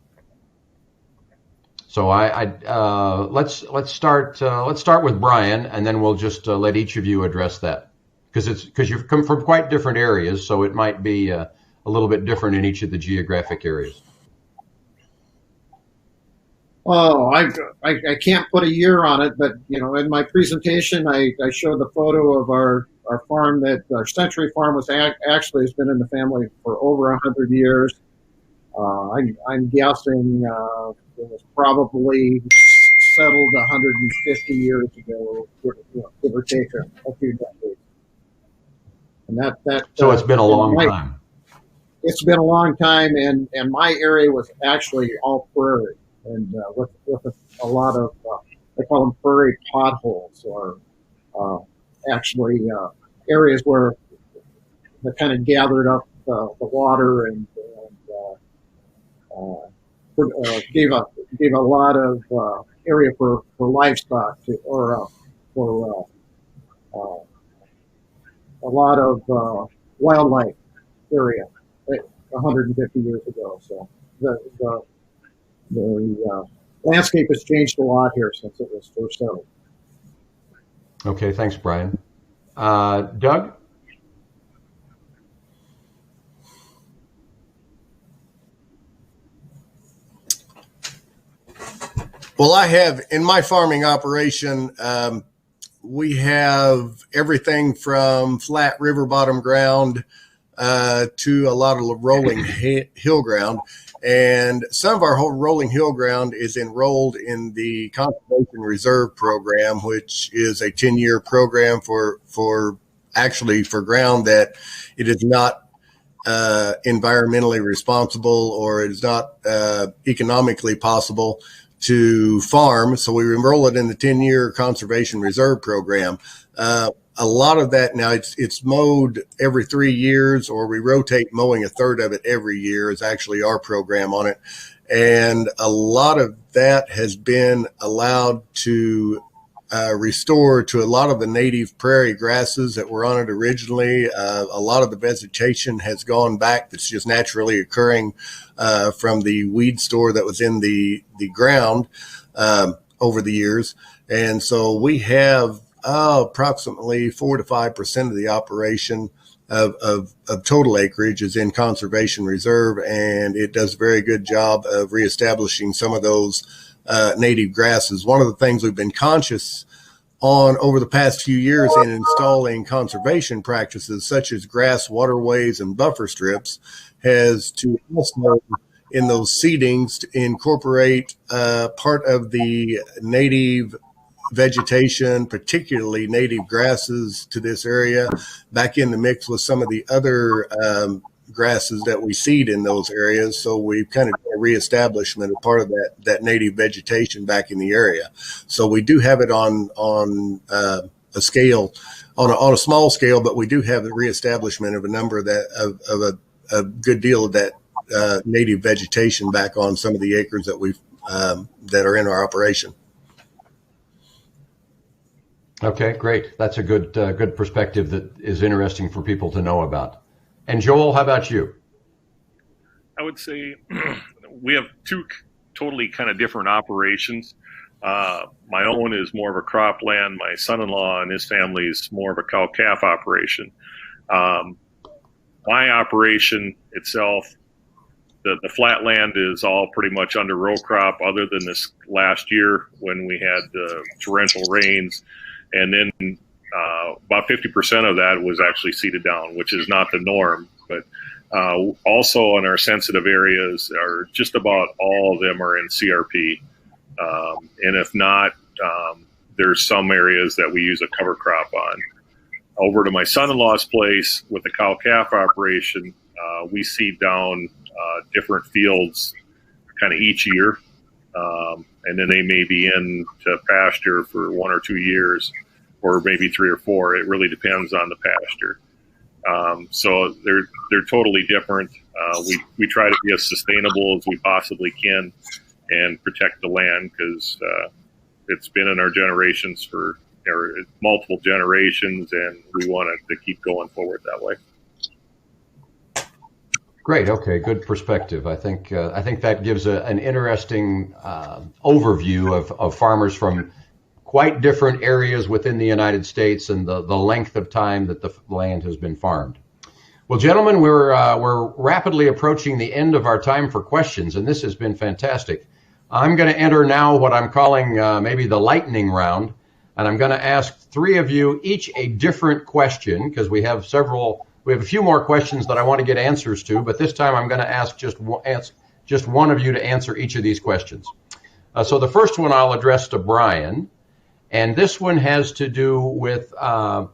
let's start with Brian, and then we'll just let each of you address that, because you've come from quite different areas, so it might be a little bit different in each of the geographic areas. Oh, I can't put a year on it, but in my presentation, I showed the photo of our farm, that our Century Farm was actually has been in the family for over 100 years. I'm guessing it was probably settled 150 years ago, give or take a few decades. And that so it's been a long time. It's been a long time, and my area was actually all prairie. And with a lot of, they call them prairie potholes, or actually areas where they kind of gathered up the water and gave a lot of area for livestock or for a lot of wildlife area 150 years ago. So the landscape has changed a lot here since it was first settled. Okay, thanks, Brian. Doug? Well, I have, in my farming operation, we have everything from flat river bottom ground to a lot of rolling hill ground. And some of our whole rolling hill ground is enrolled in the Conservation Reserve Program, which is a 10-year program for ground that it is not environmentally responsible, or it is not economically possible to farm. So we enroll it in the 10-year Conservation Reserve Program. A lot of that now, it's mowed every 3 years, or we rotate mowing a third of it every year is actually our program on it. And a lot of that has been allowed to restore to a lot of the native prairie grasses that were on it originally. A lot of the vegetation has gone back that's just naturally occurring from the weed store that was in the ground over the years. And so we have approximately 4 to 5% of the operation of total acreage is in conservation reserve, and it does a very good job of reestablishing some of those native grasses. One of the things we've been conscious on over the past few years in installing conservation practices such as grass waterways and buffer strips has to also, in those seedings, to incorporate part of the native vegetation, particularly native grasses to this area, back in the mix with some of the other grasses that we seed in those areas. So we've kind of done a reestablishment of part of that native vegetation back in the area. So we do have it on a scale, on a small scale, but we do have the reestablishment of a number of that, of a good deal of that native vegetation back on some of the acres that we've that are in our operation. Okay, great. That's a good perspective that is interesting for people to know about. And Joel, how about you? I would say we have two totally kind of different operations. My own is more of a cropland. My son-in-law and his family is more of a cow-calf operation. My operation itself, the flat land is all pretty much under row crop, other than this last year when we had torrential rains. And then about 50% of that was actually seeded down, which is not the norm. But Also, in our sensitive areas, are just about all of them are in CRP, and if not, there's some areas that we use a cover crop on. Over to my son-in-law's place with the cow-calf operation, we seed down different fields kind of each year, and then they may be in to pasture for 1 or 2 years, or maybe 3 or 4. It really depends on the pasture. So they're totally different. We try to be as sustainable as we possibly can and protect the land, because it's been in our generations for multiple generations, and we want it to keep going forward that way. Great. Okay. Good perspective. I think that gives an interesting overview of farmers from quite different areas within the United States and the length of time that the land has been farmed. Well, gentlemen, we're rapidly approaching the end of our time for questions, and this has been fantastic. I'm going to enter now what I'm calling maybe the lightning round, and I'm going to ask 3 of you each a different question, because we have a few more questions that I want to get answers to, but this time I'm going to ask just one of you to answer each of these questions. So the first one I'll address to Brian, and this one has to do with so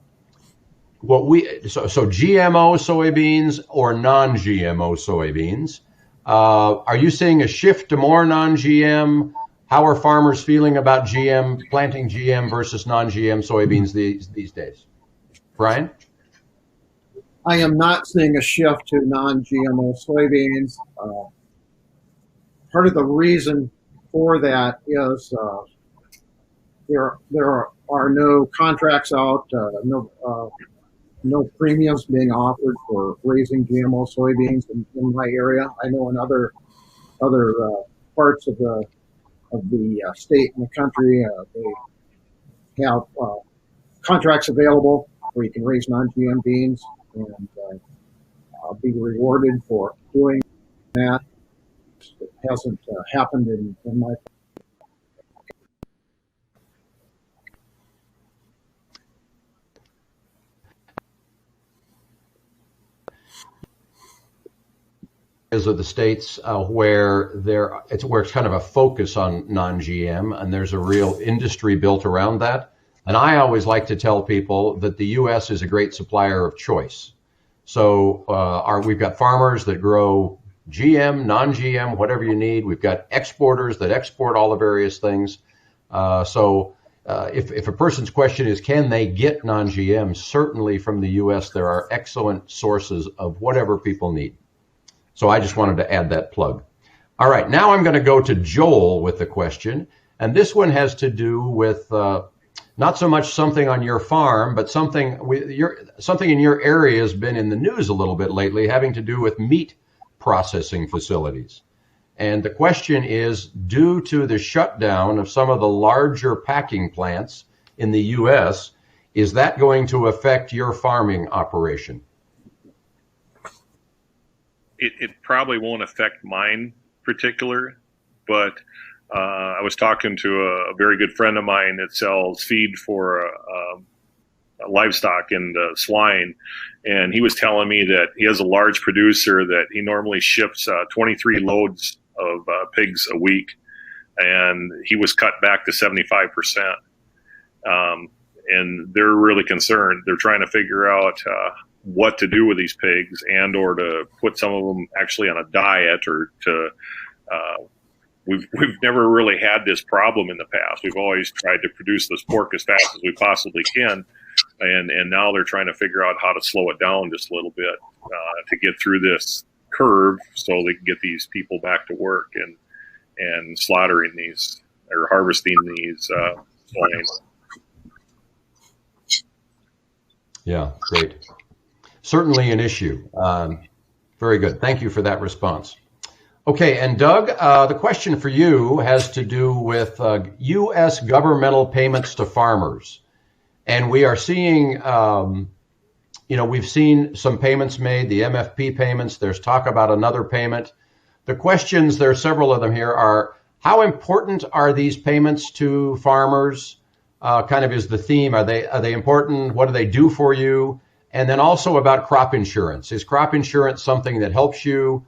GMO soybeans or non-GMO soybeans. Are you seeing a shift to more non-GM? How are farmers feeling about planting GM versus non-GM soybeans these days? Brian? I am not seeing a shift to non-GMO soybeans. Part of the reason for that is there are no contracts out, no premiums being offered for raising GMO soybeans in my area. I know in other parts of the state and the country, they have contracts available where you can raise non-GM beans and be rewarded for doing that. It hasn't happened in my of the states where it's kind of a focus on non-GM, and there's a real industry built around that. And I always like to tell people that the U.S. is a great supplier of choice. So we've got farmers that grow GM, non-GM, whatever you need. We've got exporters that export all the various things. So if a person's question is, can they get non-GM? Certainly from the U.S. there are excellent sources of whatever people need. So I just wanted to add that plug. All right, now I'm going to go to Joel with the question. And this one has to do with not so much something on your farm, but something in your area has been in the news a little bit lately, having to do with meat processing facilities. And the question is, due to the shutdown of some of the larger packing plants in the U.S., is that going to affect your farming operation? It probably won't affect mine particular, but I was talking to a very good friend of mine that sells feed for livestock and swine, and he was telling me that he has a large producer that he normally ships 23 loads of pigs a week, and he was cut back to 75%. And they're really concerned. They're trying to figure out what to do with these pigs, and or to put some of them actually on a diet, or to we've never really had this problem in the past. We've always tried to produce this pork as fast as we possibly can, and now they're trying to figure out how to slow it down just a little bit to get through this curve, so they can get these people back to work and slaughtering these or harvesting these swine. Yeah, great. Certainly an issue. Very good. Thank you for that response. Okay, and Doug, the question for you has to do with U.S. governmental payments to farmers. And we are seeing, we've seen some payments made, the MFP payments. There's talk about another payment. The questions, there are several of them here, are how important are these payments to farmers? Kind of is the theme. Are they important? What do they do for you? And then also about crop insurance. Is crop insurance something that helps you?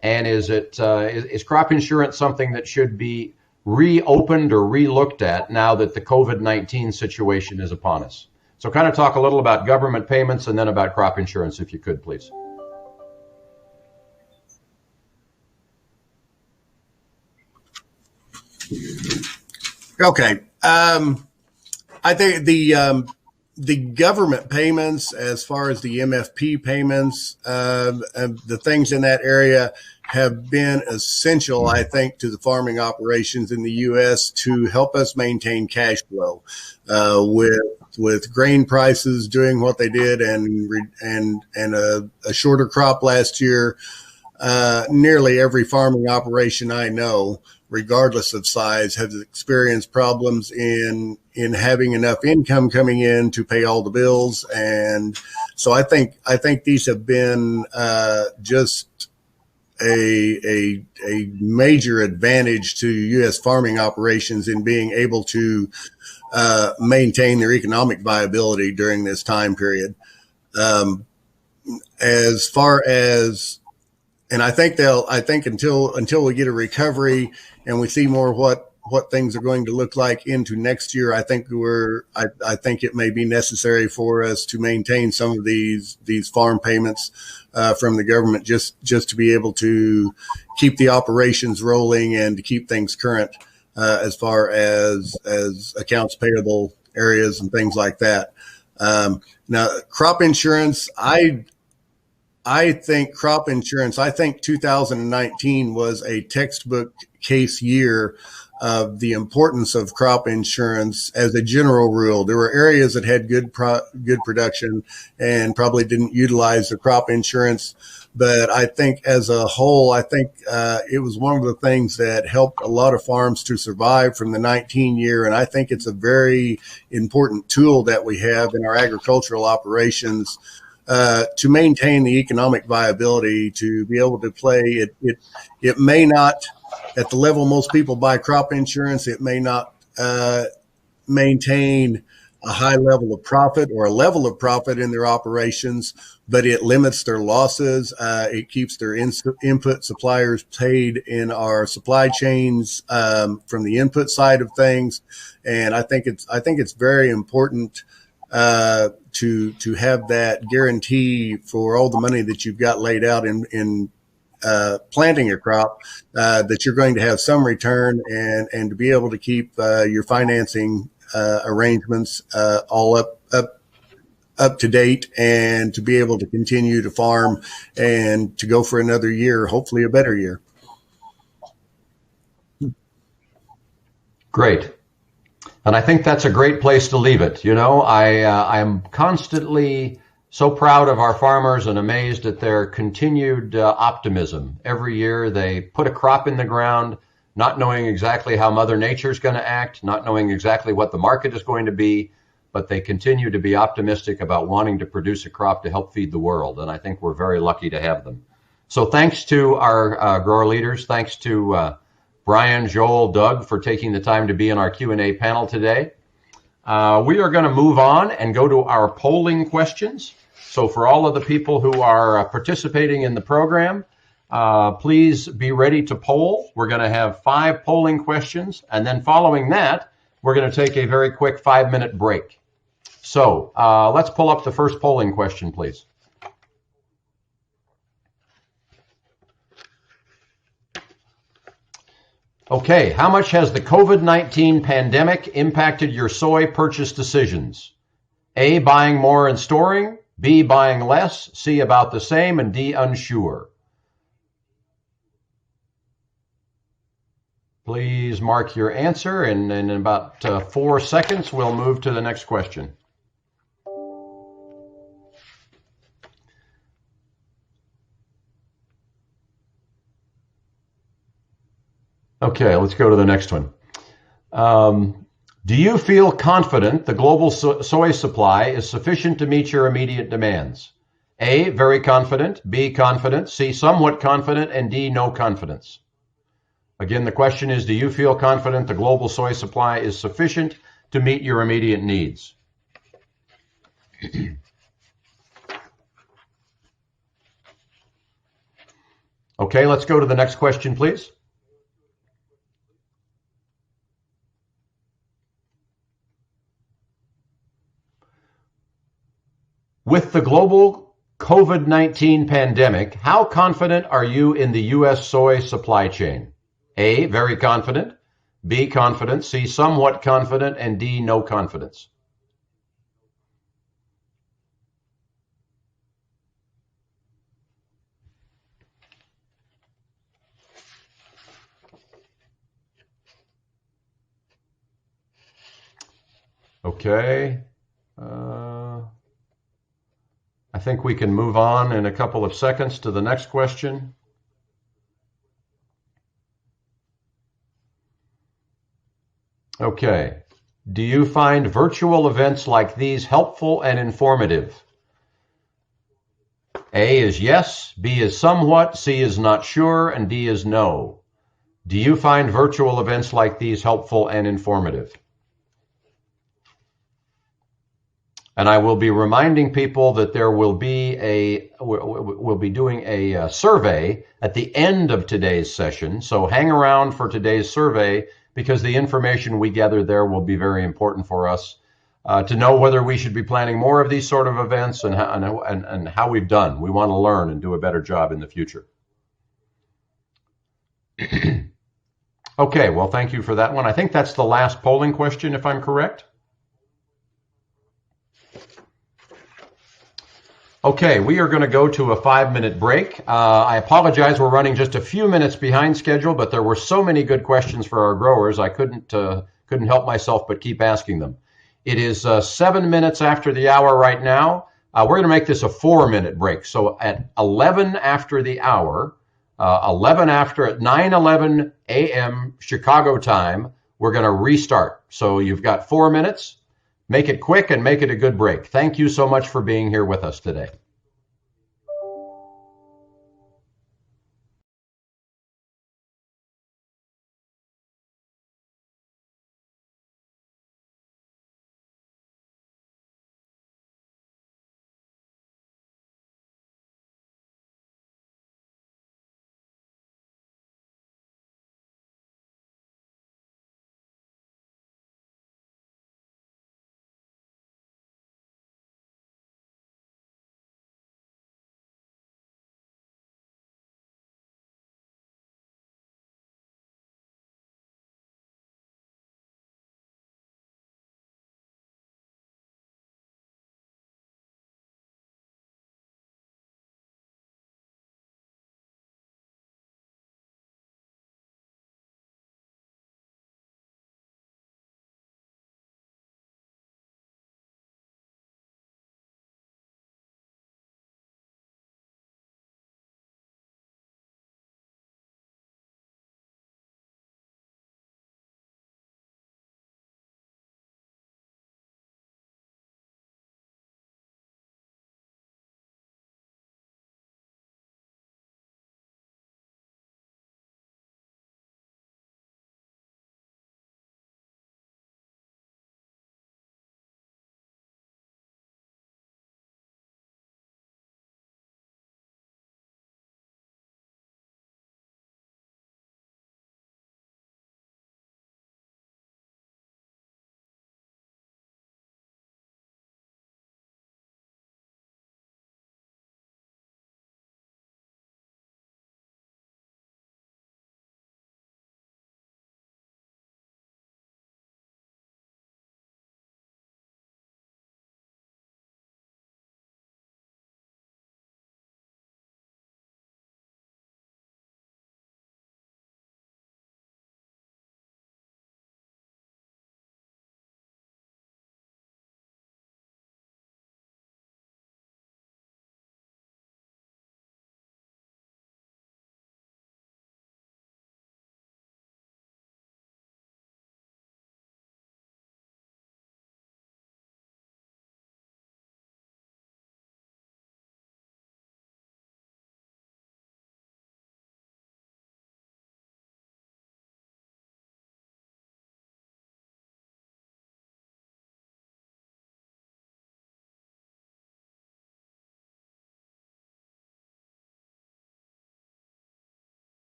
And is crop insurance something that should be reopened or re-looked at now that the COVID-19 situation is upon us? So kind of talk a little about government payments and then about crop insurance, if you could, please. Okay. I think the government payments, as far as the MFP payments, the things in that area have been essential, I think, to the farming operations in the U.S. to help us maintain cash flow. With grain prices doing what they did and a shorter crop last year, nearly every farming operation I know, regardless of size, has experienced problems in having enough income coming in to pay all the bills. And so I think these have been just a major advantage to U.S. farming operations in being able to maintain their economic viability during this time period. As far as, and I think until we get a recovery and we see more what things are going to look like into next year, I think it may be necessary for us to maintain some of these farm payments from the government just to be able to keep the operations rolling and to keep things current as far as accounts payable areas and things like that. Now, crop insurance, I think 2019 was a textbook case year of the importance of crop insurance as a general rule. There were areas that had good production and probably didn't utilize the crop insurance. But I think as a whole, it was one of the things that helped a lot of farms to survive from the 19 year. And I think it's a very important tool that we have in our agricultural operations to maintain the economic viability, to be able to play it. It may not, at the level most people buy crop insurance, it may not maintain a high level of profit or a level of profit in their operations, but it limits their losses. It keeps their input suppliers paid in our supply chains from the input side of things. And I think it's very important to have that guarantee for all the money that you've got laid out in planting a crop, that you're going to have some return and to be able to keep your financing arrangements all up to date, and to be able to continue to farm and to go for another year, hopefully a better year. Great. And I think that's a great place to leave it. You know, I'm constantly so proud of our farmers and amazed at their continued optimism. Every year they put a crop in the ground, not knowing exactly how Mother Nature is going to act, not knowing exactly what the market is going to be, but they continue to be optimistic about wanting to produce a crop to help feed the world. And I think we're very lucky to have them. So thanks to our grower leaders. Thanks to Brian, Joel, Doug for taking the time to be in our Q&A panel today. We are going to move on and go to our polling questions. So for all of the people who are participating in the program, please be ready to poll. We're going to have 5 polling questions. And then following that, we're going to take a very quick 5-minute break. So let's pull up the first polling question, please. Okay, how much has the COVID-19 pandemic impacted your soy purchase decisions? A, buying more and storing, B, buying less, C, about the same, and D, unsure. Please mark your answer, and in about 4 seconds, we'll move to the next question. Okay, let's go to the next one. Do you feel confident the global soy supply is sufficient to meet your immediate demands? A, very confident, B, confident, C, somewhat confident, and D, no confidence. Again, the question is, do you feel confident the global soy supply is sufficient to meet your immediate needs? Okay, let's go to the next question, please. With the global COVID-19 pandemic, how confident are you in the U.S. soy supply chain? A, very confident. B, confident. C, somewhat confident. And D, no confidence. Okay. I think we can move on in a couple of seconds to the next question. Okay. Do you find virtual events like these helpful and informative? A is yes, B is somewhat, C is not sure, and D is no. Do you find virtual events like these helpful and informative? And I will be reminding people that we'll be doing a survey at the end of today's session. So hang around for today's survey because the information we gather there will be very important for us to know whether we should be planning more of these sort of events and how we've done. We want to learn and do a better job in the future. Okay, well, thank you for that one. I think that's the last polling question, if I'm correct. Okay, we are going to go to a 5-minute break. I apologize, we're running just a few minutes behind schedule, but there were so many good questions for our growers, I couldn't help myself but keep asking them. It is 7 minutes after the hour right now. We're going to make this a 4-minute break. So at 11 after the hour, at 9:11 a.m. Chicago time, we're going to restart. So you've got 4 minutes. Make it quick and make it a good break. Thank you so much for being here with us today.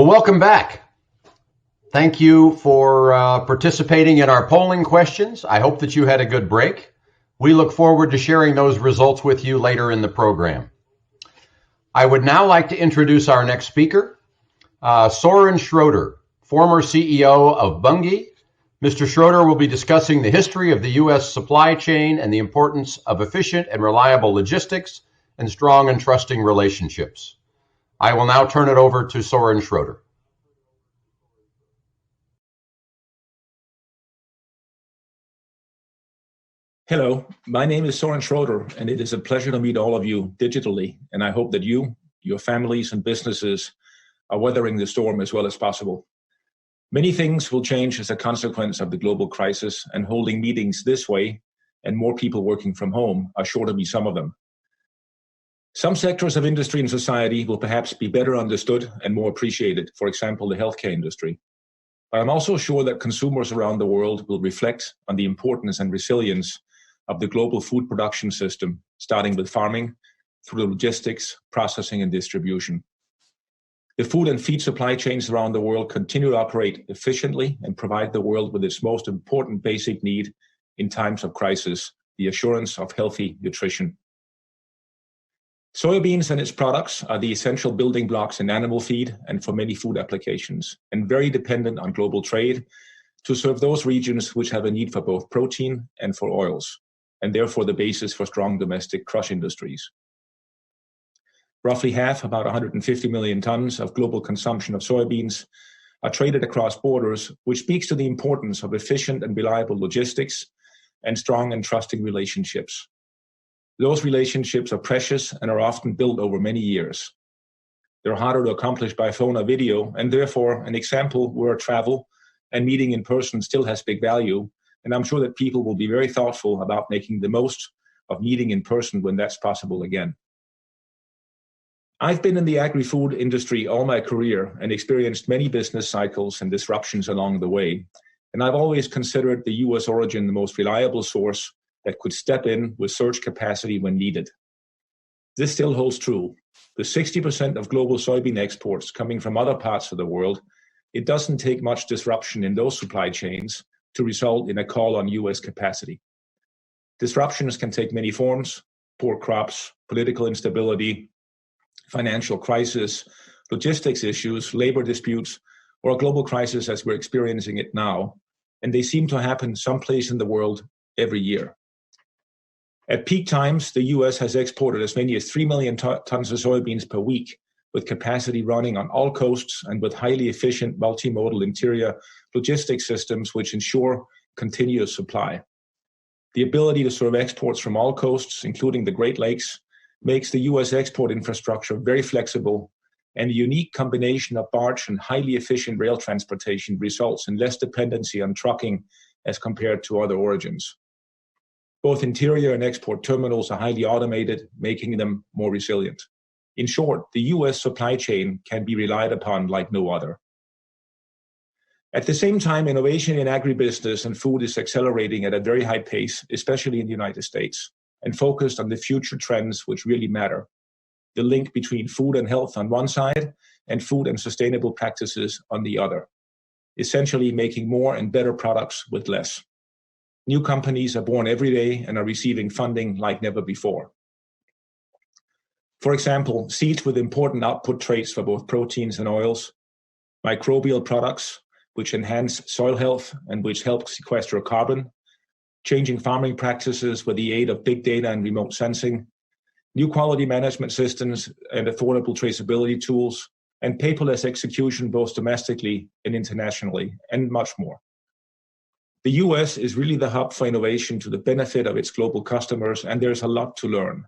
Well, welcome back. Thank you for participating in our polling questions. I hope that you had a good break. We look forward to sharing those results with you later in the program. I would now like to introduce our next speaker, Soren Schroeder, former CEO of Bunge. Mr. Schroeder will be discussing the history of the U.S. supply chain and the importance of efficient and reliable logistics and strong and trusting relationships. I will now turn it over to Soren Schroeder. Hello, my name is Soren Schroeder, and it is a pleasure to meet all of you digitally. And I hope that you, your families, and businesses are weathering the storm as well as possible. Many things will change as a consequence of the global crisis, and holding meetings this way and more people working from home are sure to be some of them. Some sectors of industry and society will perhaps be better understood and more appreciated, for example, the healthcare industry. But I'm also sure that consumers around the world will reflect on the importance and resilience of the global food production system, starting with farming, through the logistics, processing, and distribution. The food and feed supply chains around the world continue to operate efficiently and provide the world with its most important basic need in times of crisis, the assurance of healthy nutrition. Soybeans and its products are the essential building blocks in animal feed and for many food applications, and very dependent on global trade to serve those regions which have a need for both protein and for oils, and therefore the basis for strong domestic crush industries. Roughly half, about 150 million tons of global consumption of soybeans are traded across borders, which speaks to the importance of efficient and reliable logistics and strong and trusting relationships. Those relationships are precious and are often built over many years. They're harder to accomplish by phone or video, and therefore an example where travel and meeting in person still has big value. And I'm sure that people will be very thoughtful about making the most of meeting in person when that's possible again. I've been in the agri-food industry all my career and experienced many business cycles and disruptions along the way. And I've always considered the U.S. origin the most reliable source that could step in with surge capacity when needed. This still holds true. With 60% of global soybean exports coming from other parts of the world, it doesn't take much disruption in those supply chains to result in a call on U.S. capacity. Disruptions can take many forms: poor crops, political instability, financial crisis, logistics issues, labor disputes, or a global crisis as we're experiencing it now. And they seem to happen someplace in the world every year. At peak times, the U.S. has exported as many as 3 million tons of soybeans per week, with capacity running on all coasts and with highly efficient multimodal interior logistics systems which ensure continuous supply. The ability to serve exports from all coasts, including the Great Lakes, makes the U.S. export infrastructure very flexible, and a unique combination of barge and highly efficient rail transportation results in less dependency on trucking as compared to other origins. Both interior and export terminals are highly automated, making them more resilient. In short, the U.S. supply chain can be relied upon like no other. At the same time, innovation in agribusiness and food is accelerating at a very high pace, especially in the United States, and focused on the future trends which really matter. The link between food and health on one side and food and sustainable practices on the other, essentially making more and better products with less. New companies are born every day and are receiving funding like never before. For example, seeds with important output traits for both proteins and oils, microbial products which enhance soil health and which help sequester carbon, changing farming practices with the aid of big data and remote sensing, new quality management systems and affordable traceability tools, and paperless execution both domestically and internationally, and much more. The US is really the hub for innovation to the benefit of its global customers, and there's a lot to learn.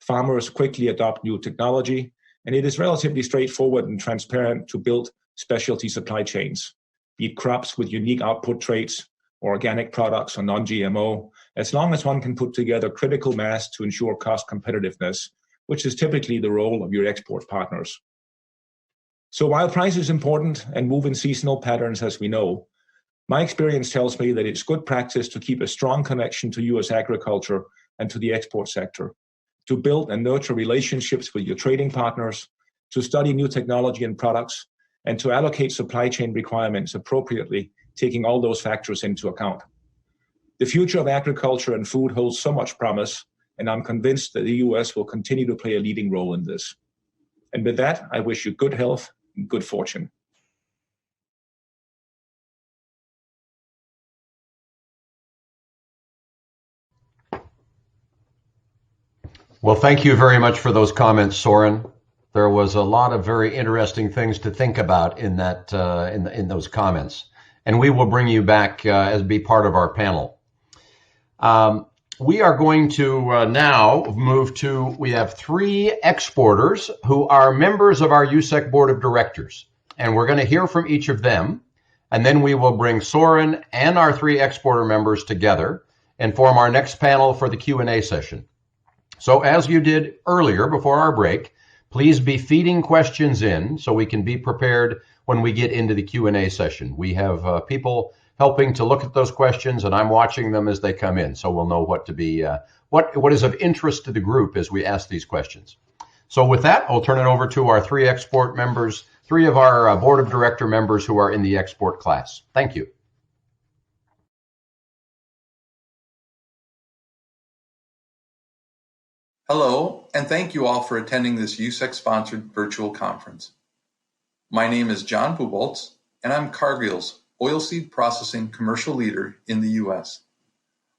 Farmers quickly adopt new technology, and it is relatively straightforward and transparent to build specialty supply chains, be it crops with unique output traits, or organic products or non-GMO, as long as one can put together critical mass to ensure cost competitiveness, which is typically the role of your export partners. So while price is important and move in seasonal patterns, as we know, my experience tells me that it's good practice to keep a strong connection to U.S. agriculture and to the export sector, to build and nurture relationships with your trading partners, to study new technology and products, and to allocate supply chain requirements appropriately, taking all those factors into account. The future of agriculture and food holds so much promise, and I'm convinced that the U.S. will continue to play a leading role in this. And with that, I wish you good health and good fortune. Well, thank you very much for those comments, Soren. There was a lot of very interesting things to think about in that in those comments, and we will bring you back as be part of our panel. We are going to now move to, we have 3 exporters who are members of our USEC Board of Directors, and we're going to hear from each of them, and then we will bring Soren and our 3 exporter members together and form our next panel for the Q&A session. So as you did earlier before our break, please be feeding questions in so we can be prepared when we get into the Q&A session. We have people helping to look at those questions, and I'm watching them as they come in, so we'll know what to be what is of interest to the group as we ask these questions. So with that, I'll turn it over to our 3 export members, 3 of our board of director members who are in the export class. Thank you. Hello, and thank you all for attending this USEC-sponsored virtual conference. My name is John Buboltz, and I'm Cargill's oilseed processing commercial leader in the U.S.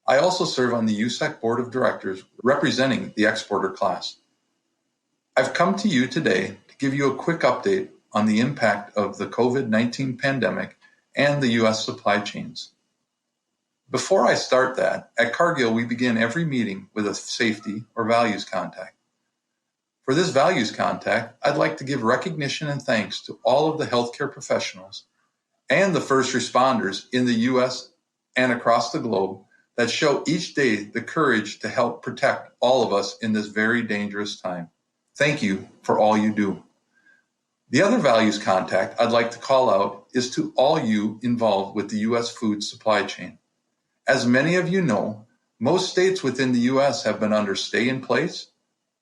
I also serve on the USEC Board of Directors representing the exporter class. I've come to you today to give you a quick update on the impact of the COVID-19 pandemic and the U.S. supply chains. Before I start that, at Cargill we begin every meeting with a safety or values contact. For this values contact, I'd like to give recognition and thanks to all of the healthcare professionals and the first responders in the U.S. and across the globe that show each day the courage to help protect all of us in this very dangerous time. Thank you for all you do. The other values contact I'd like to call out is to all you involved with the U.S. food supply chain. As many of you know, most states within the U.S. have been under stay-in-place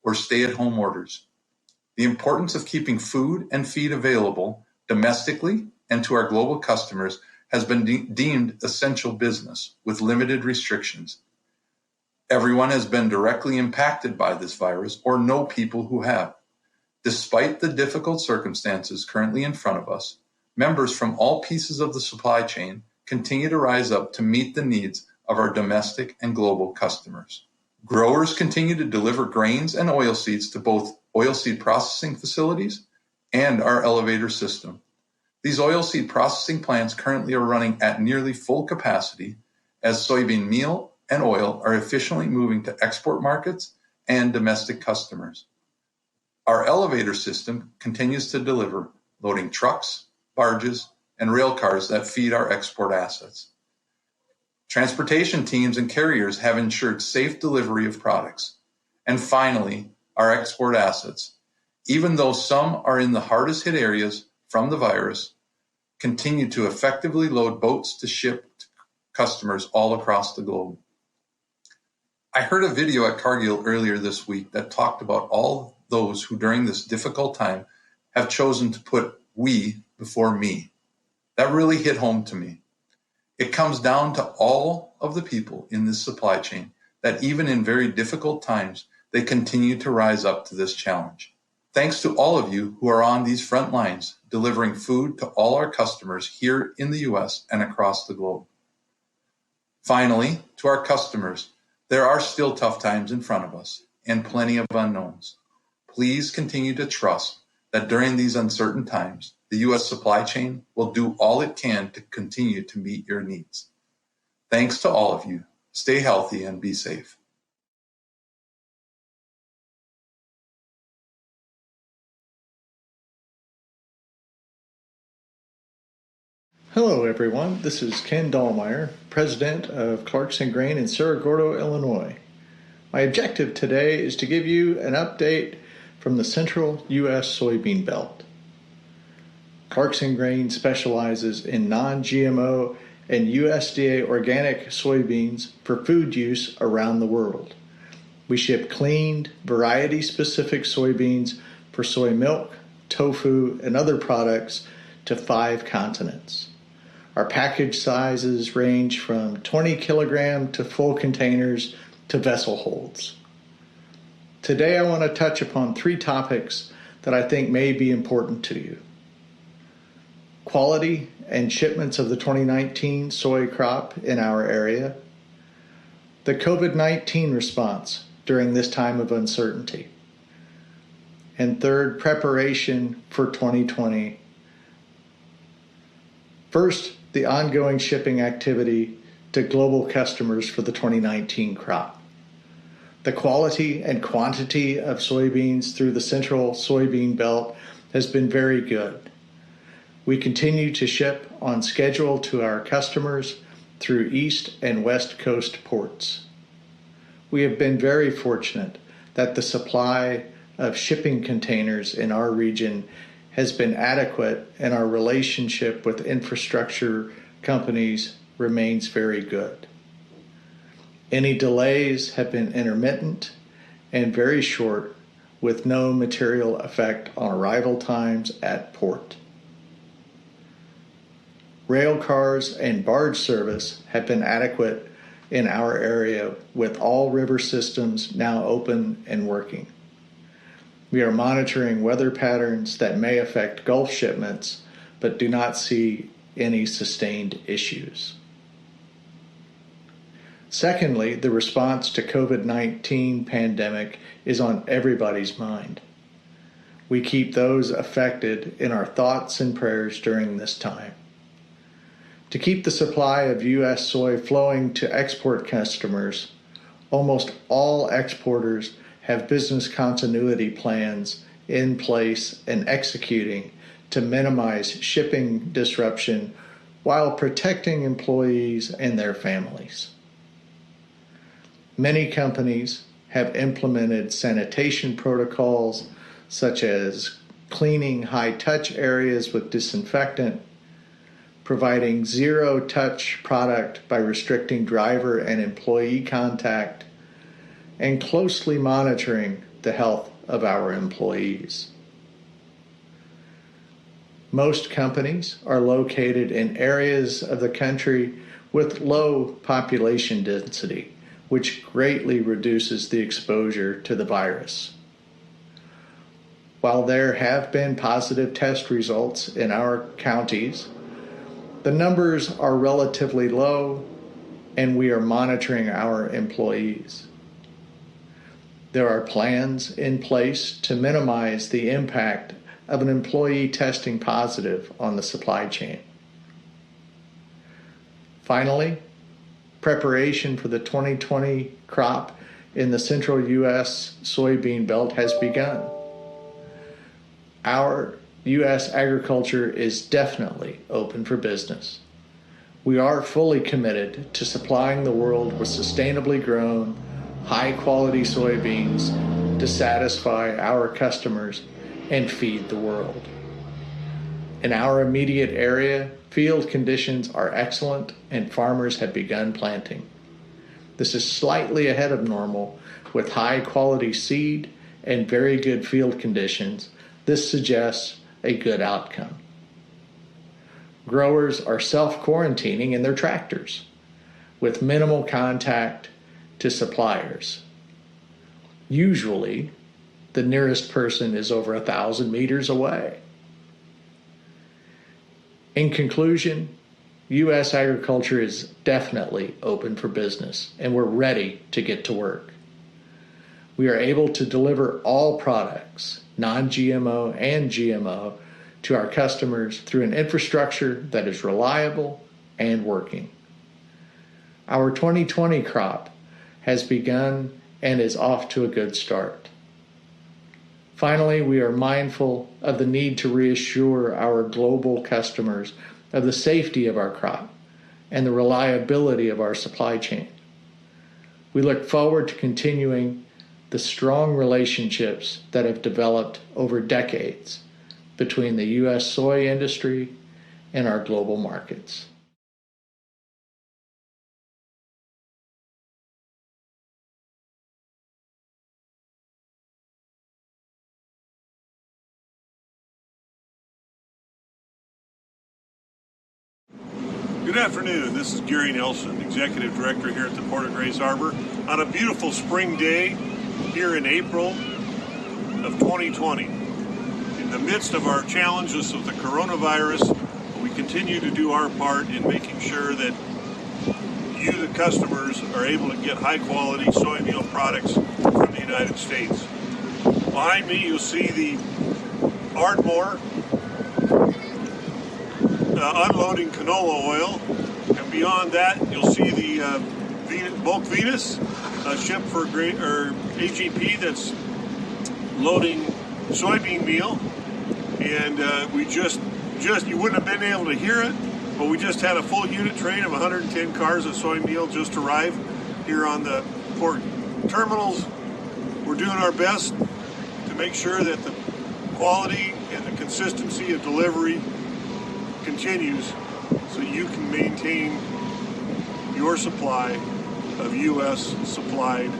or stay-at-home orders. The importance of keeping food and feed available domestically and to our global customers has been deemed essential business with limited restrictions. Everyone has been directly impacted by this virus or know people who have. Despite the difficult circumstances currently in front of us, members from all pieces of the supply chain continue to rise up to meet the needs of our domestic and global customers. Growers continue to deliver grains and oilseeds to both oilseed processing facilities and our elevator system. These oilseed processing plants currently are running at nearly full capacity as soybean meal and oil are efficiently moving to export markets and domestic customers. Our elevator system continues to deliver, loading trucks, barges, and rail cars that feed our export assets. Transportation teams and carriers have ensured safe delivery of products. And finally, our export assets, even though some are in the hardest hit areas from the virus, continue to effectively load boats to ship to customers all across the globe. I heard a video at Cargill earlier this week that talked about all those who during this difficult time have chosen to put we before me. That really hit home to me. It comes down to all of the people in this supply chain that even in very difficult times, they continue to rise up to this challenge. Thanks to all of you who are on these front lines, delivering food to all our customers here in the U.S. and across the globe. Finally, to our customers, there are still tough times in front of us and plenty of unknowns. Please continue to trust that during these uncertain times, the U.S. supply chain will do all it can to continue to meet your needs. Thanks to all of you. Stay healthy and be safe. Hello everyone, this is Ken Dahlmeyer, President of Clarkson Grain in Cerro Gordo, Illinois. My objective today is to give you an update from the central U.S. soybean belt. Clarkson Grain specializes in non-GMO and USDA organic soybeans for food use around the world. We ship cleaned, variety-specific soybeans for soy milk, tofu, and other products to 5 continents. Our package sizes range from 20 kilogram to full containers to vessel holds. Today I want to touch upon 3 topics that I think may be important to you. Quality and shipments of the 2019 soy crop in our area, the COVID-19 response during this time of uncertainty, and third, preparation for 2020. First, the ongoing shipping activity to global customers for the 2019 crop. The quality and quantity of soybeans through the central soybean belt has been very good. We continue to ship on schedule to our customers through East and West Coast ports. We have been very fortunate that the supply of shipping containers in our region has been adequate, and our relationship with infrastructure companies remains very good. Any delays have been intermittent and very short, with no material effect on arrival times at port. Rail cars and barge service have been adequate in our area, with all river systems now open and working. We are monitoring weather patterns that may affect Gulf shipments, but do not see any sustained issues. Secondly, the response to COVID-19 pandemic is on everybody's mind. We keep those affected in our thoughts and prayers during this time. To keep the supply of U.S. soy flowing to export customers, almost all exporters have business continuity plans in place and executing to minimize shipping disruption while protecting employees and their families. Many companies have implemented sanitation protocols such as cleaning high-touch areas with disinfectant, providing zero-touch product by restricting driver and employee contact, and closely monitoring the health of our employees. Most companies are located in areas of the country with low population density, which greatly reduces the exposure to the virus. While there have been positive test results in our counties, the numbers are relatively low, and we are monitoring our employees. There are plans in place to minimize the impact of an employee testing positive on the supply chain. Finally, preparation for the 2020 crop in the central U.S. soybean belt has begun. Our U.S. agriculture is definitely open for business. We are fully committed to supplying the world with sustainably grown, high-quality soybeans to satisfy our customers and feed the world. In our immediate area, field conditions are excellent and farmers have begun planting. This is slightly ahead of normal with high-quality seed and very good field conditions. This suggests a good outcome. Growers are self-quarantining in their tractors with minimal contact to suppliers. Usually, the nearest person is over 1,000 meters away. In conclusion, U.S. agriculture is definitely open for business, and we're ready to get to work. We are able to deliver all products, non-GMO and GMO, to our customers through an infrastructure that is reliable and working. Our 2020 crop has begun and is off to a good start. Finally, we are mindful of the need to reassure our global customers of the safety of our crop and the reliability of our supply chain. We look forward to continuing the strong relationships that have developed over decades between the U.S. soy industry and our global markets. Good afternoon. This is Gary Nelson, Executive Director here at the Port of Grays Harbor, on a beautiful spring day here in April of 2020. In the midst of our challenges with the coronavirus, we continue to do our part in making sure that you, the customers, are able to get high-quality soy meal products from the United States. Behind me, you'll see the Ardmore unloading canola oil, and beyond that, you'll see the bulk Venus ship for AGP that's loading soybean meal, and we just you wouldn't have been able to hear it, but we just had a full unit train of 110 cars of soy meal just arrive here on the port terminals. We're doing our best to make sure that the quality and the consistency of delivery continues so you can maintain your supply of U.S. supplied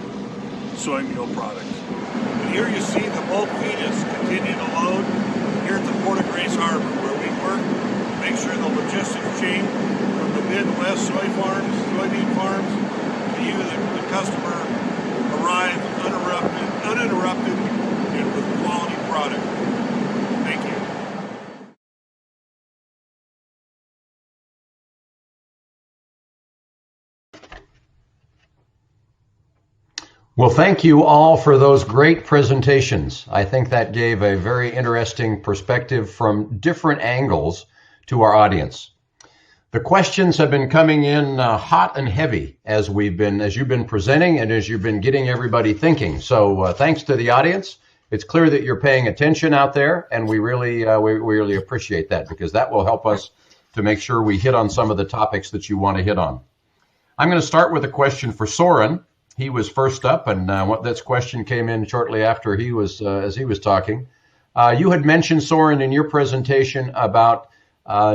soy meal products. And here you see the bulk Venus continue to load here at the Port of Grays Harbor, where we work to make sure the logistics chain from the Midwest soybean farms, to you, the customer, arrive uninterrupted and with quality product. Thank you. Well, thank you all for those great presentations. I think that gave a very interesting perspective from different angles to our audience. The questions have been coming in hot and heavy as you've been presenting and as you've been getting everybody thinking. So thanks to the audience. It's clear that you're paying attention out there, and we really appreciate that, because that will help us to make sure we hit on some of the topics that you want to hit on. I'm going to start with a question for Soren. He was first up, and this question came in shortly after as he was talking. You had mentioned, Soren, in your presentation about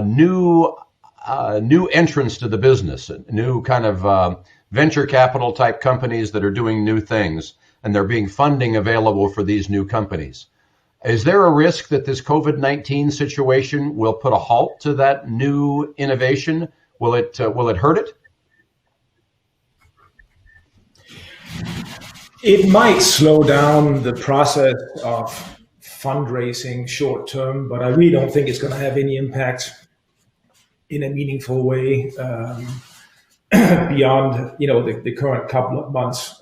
new entrants to the business, new kind of venture capital type companies that are doing new things, and there being funding available for these new companies. Is there a risk that this COVID-19 situation will put a halt to that new innovation? Will it hurt it? It might slow down the process of fundraising short term, but I really don't think it's going to have any impact in a meaningful way beyond the current couple of months.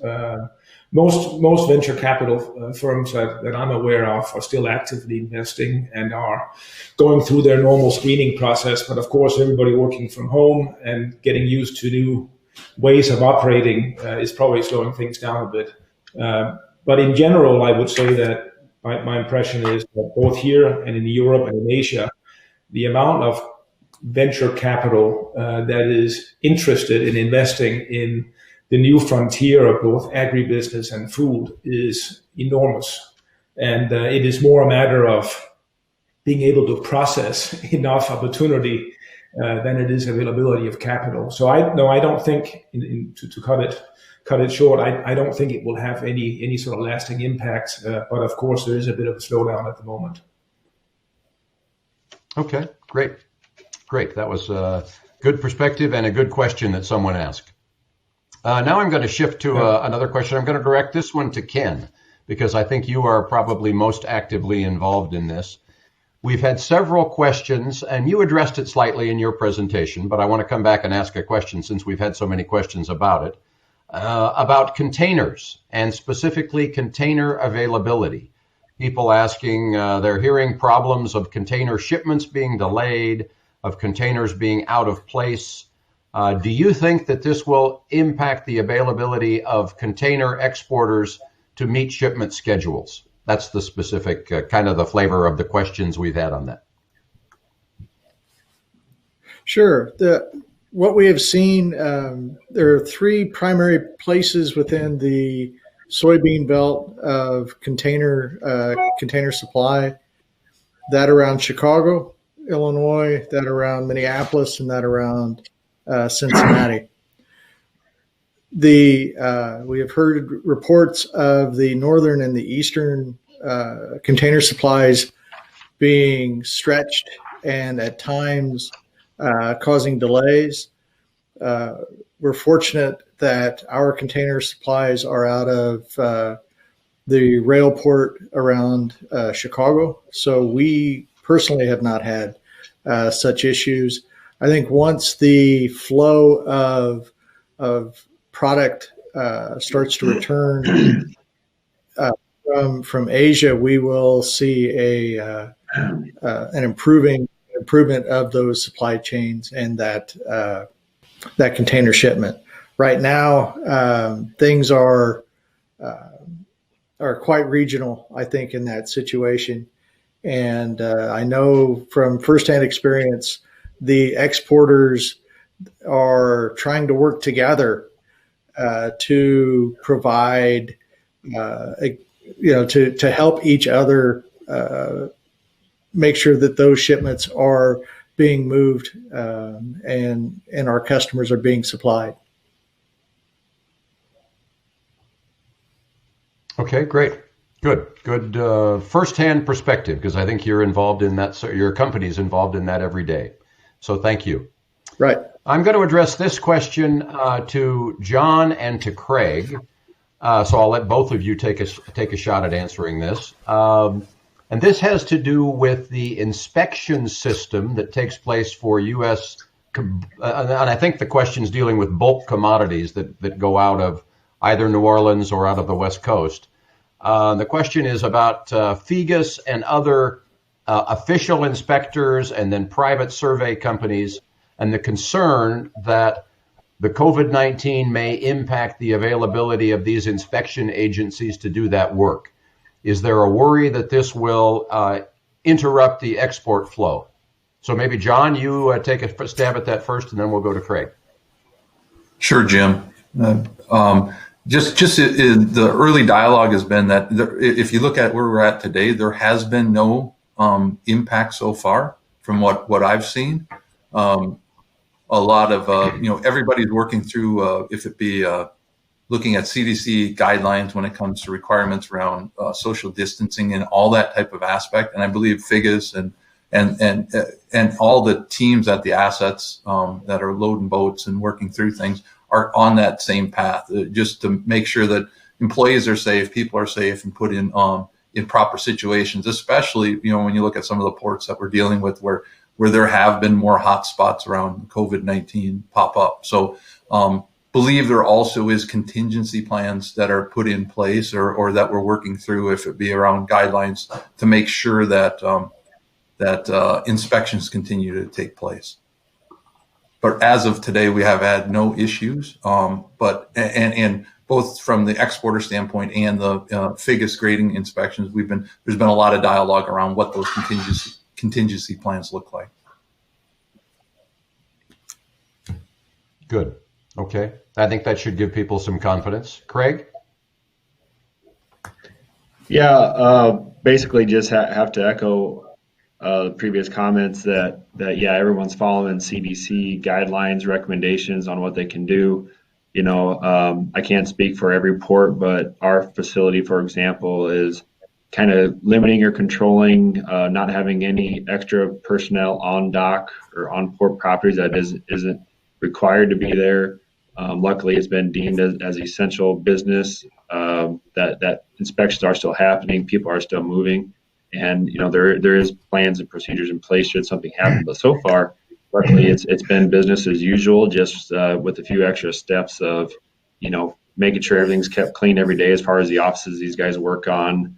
Most venture capital firms that I'm aware of are still actively investing and are going through their normal screening process. But of course, everybody working from home and getting used to new ways of operating is probably slowing things down a bit. But in general, I would say that my impression is that both here and in Europe and in Asia, the amount of venture capital that is interested in investing in the new frontier of both agribusiness and food is enormous. And it is more a matter of being able to process enough opportunity than it is availability of capital. So I don't think, to cut it short, I don't think it will have any sort of lasting impact. But of course, there is a bit of a slowdown at the moment. Okay, great. That was a good perspective and a good question that someone asked. Now I'm going to shift to another question. I'm going to direct this one to Ken, because I think you are probably most actively involved in this. We've had several questions, and you addressed it slightly in your presentation, but I want to come back and ask a question since we've had so many questions about it, about containers and specifically container availability. People asking, they're hearing problems of container shipments being delayed, of containers being out of place. Do you think that this will impact the availability of container exporters to meet shipment schedules? That's the specific kind of the flavor of the questions we've had on that. Sure. What we have seen, there are three primary places within the soybean belt of container supply: that around Chicago, Illinois, that around Minneapolis, and that around Cincinnati. We have heard reports of the northern and the eastern container supplies being stretched and at times causing delays. We're fortunate that our container supplies are out of the rail port around Chicago. So we personally have not had such issues. I think once the flow of product starts to return from Asia, we will see an improvement of those supply chains and that container shipment. Right now, things are quite regional, I think, in that situation. And I know from firsthand experience, the exporters are trying to work together to provide, to help each other make sure that those shipments are being moved and our customers are being supplied. Okay, great. Good firsthand perspective, because I think you're involved in that. So your company's involved in that every day. So thank you. Right. I'm going to address this question to John and to Craig. So I'll let both of you take a shot at answering this. And this has to do with the inspection system that takes place for U.S. And I think the question's dealing with bulk commodities that go out of either New Orleans or out of the West Coast. The question is about FEGAS and other official inspectors and then private survey companies, and the concern that the COVID-19 may impact the availability of these inspection agencies to do that work. Is there a worry that this will interrupt the export flow? So maybe, John, you take a stab at that first, and then we'll go to Craig. Sure, Jim. Just in the early dialogue has been that if you look at where we're at today, there has been no impact so far from what I've seen. A lot of everybody's working through if it be looking at CDC guidelines when it comes to requirements around social distancing and all that type of aspect. And I believe FIGAS and all the teams at the assets that are loading boats and working through things are on that same path, just to make sure that employees are safe, people are safe, and put in proper situations, especially, when you look at some of the ports that we're dealing with where there have been more hot spots around COVID-19 pop up. So believe there also is contingency plans that are put in place or that we're working through, if it be around guidelines, to make sure that inspections continue to take place. But as of today, we have had no issues. But both from the exporter standpoint and the FIGAS grading inspections, there's been a lot of dialogue around what those contingency plans look like. Good. Okay. I think that should give people some confidence. Craig? Yeah, basically just have to echo the previous comments that everyone's following CDC guidelines, recommendations on what they can do. I can't speak for every port, but our facility, for example, is kind of limiting or controlling, not having any extra personnel on dock or on port properties that isn't required to be there. Luckily, it's been deemed as essential business. That inspections are still happening, people are still moving, and there is plans and procedures in place should something happen. But so far, luckily, it's been business as usual, just with a few extra steps of making sure everything's kept clean every day as far as the offices these guys work on,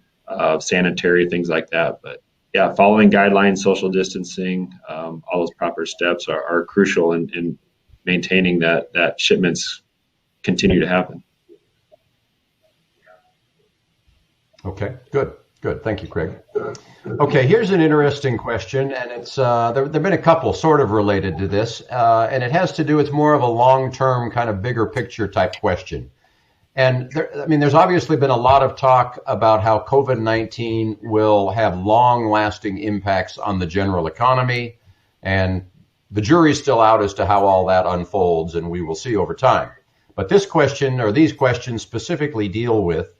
sanitary things like that. But yeah, following guidelines, social distancing, all those proper steps are crucial in maintaining that shipments continue to happen. Okay, good. Thank you, Craig. Okay, here's an interesting question, and it's there've been a couple sort of related to this, and it has to do with more of a long-term kind of bigger picture type question. And there's obviously been a lot of talk about how COVID-19 will have long-lasting impacts on the general economy, and the jury's still out as to how all that unfolds, and we will see over time. But this question, or these questions specifically deal with,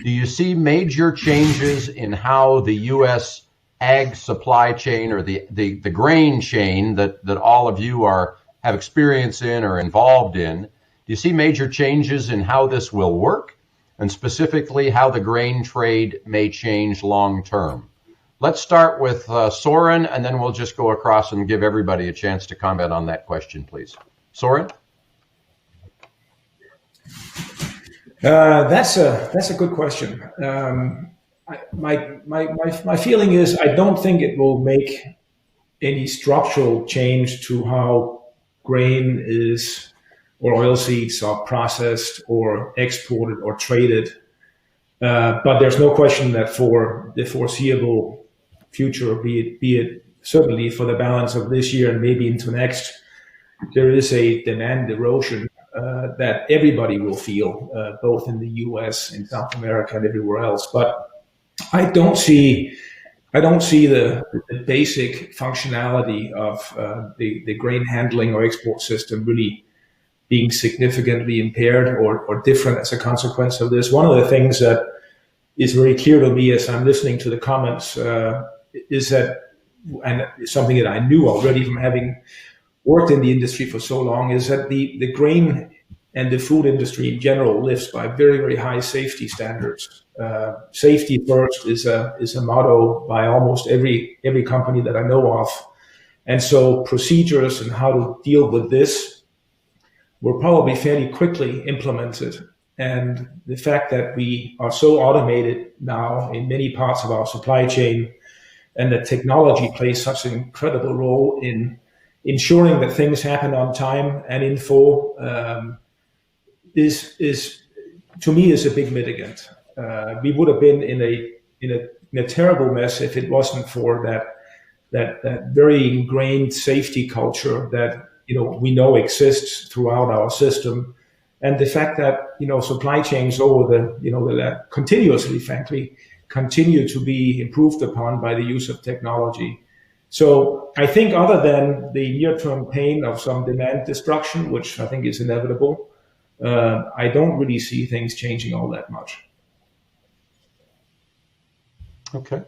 do you see major changes in how the U.S. ag supply chain or the grain chain that all of you have experience in or involved in, do you see major changes in how this will work, and specifically how the grain trade may change long term? Let's start with Soren, and then we'll just go across and give everybody a chance to comment on that question, please. Soren? That's a good question. My feeling is I don't think it will make any structural change to how grain is or oilseeds are processed or exported or traded. But there's no question that for the foreseeable future, be it certainly for the balance of this year and maybe into next, there is a demand erosion that everybody will feel, both in the U.S., in South America, and everywhere else. But I don't see the basic functionality of the grain handling or export system really being significantly impaired or different as a consequence of this. One of the things that is very clear to me as I'm listening to the comments is that, and something that I knew already from having worked in the industry for so long, is that the grain and the food industry in general lives by very, very high safety standards. Safety first is a motto by almost every company that I know of. And so procedures and how to deal with this were probably fairly quickly implemented. And the fact that we are so automated now in many parts of our supply chain, and that technology plays such an incredible role in ensuring that things happen on time and in full, is to me is a big mitigant. We would have been in a terrible mess if it wasn't for that very ingrained safety culture that we know exists throughout our system, and the fact that supply chains over the continuously, frankly, continue to be improved upon by the use of technology. So I think, other than the near-term pain of some demand destruction, which I think is inevitable, I don't really see things changing all that much. Okay,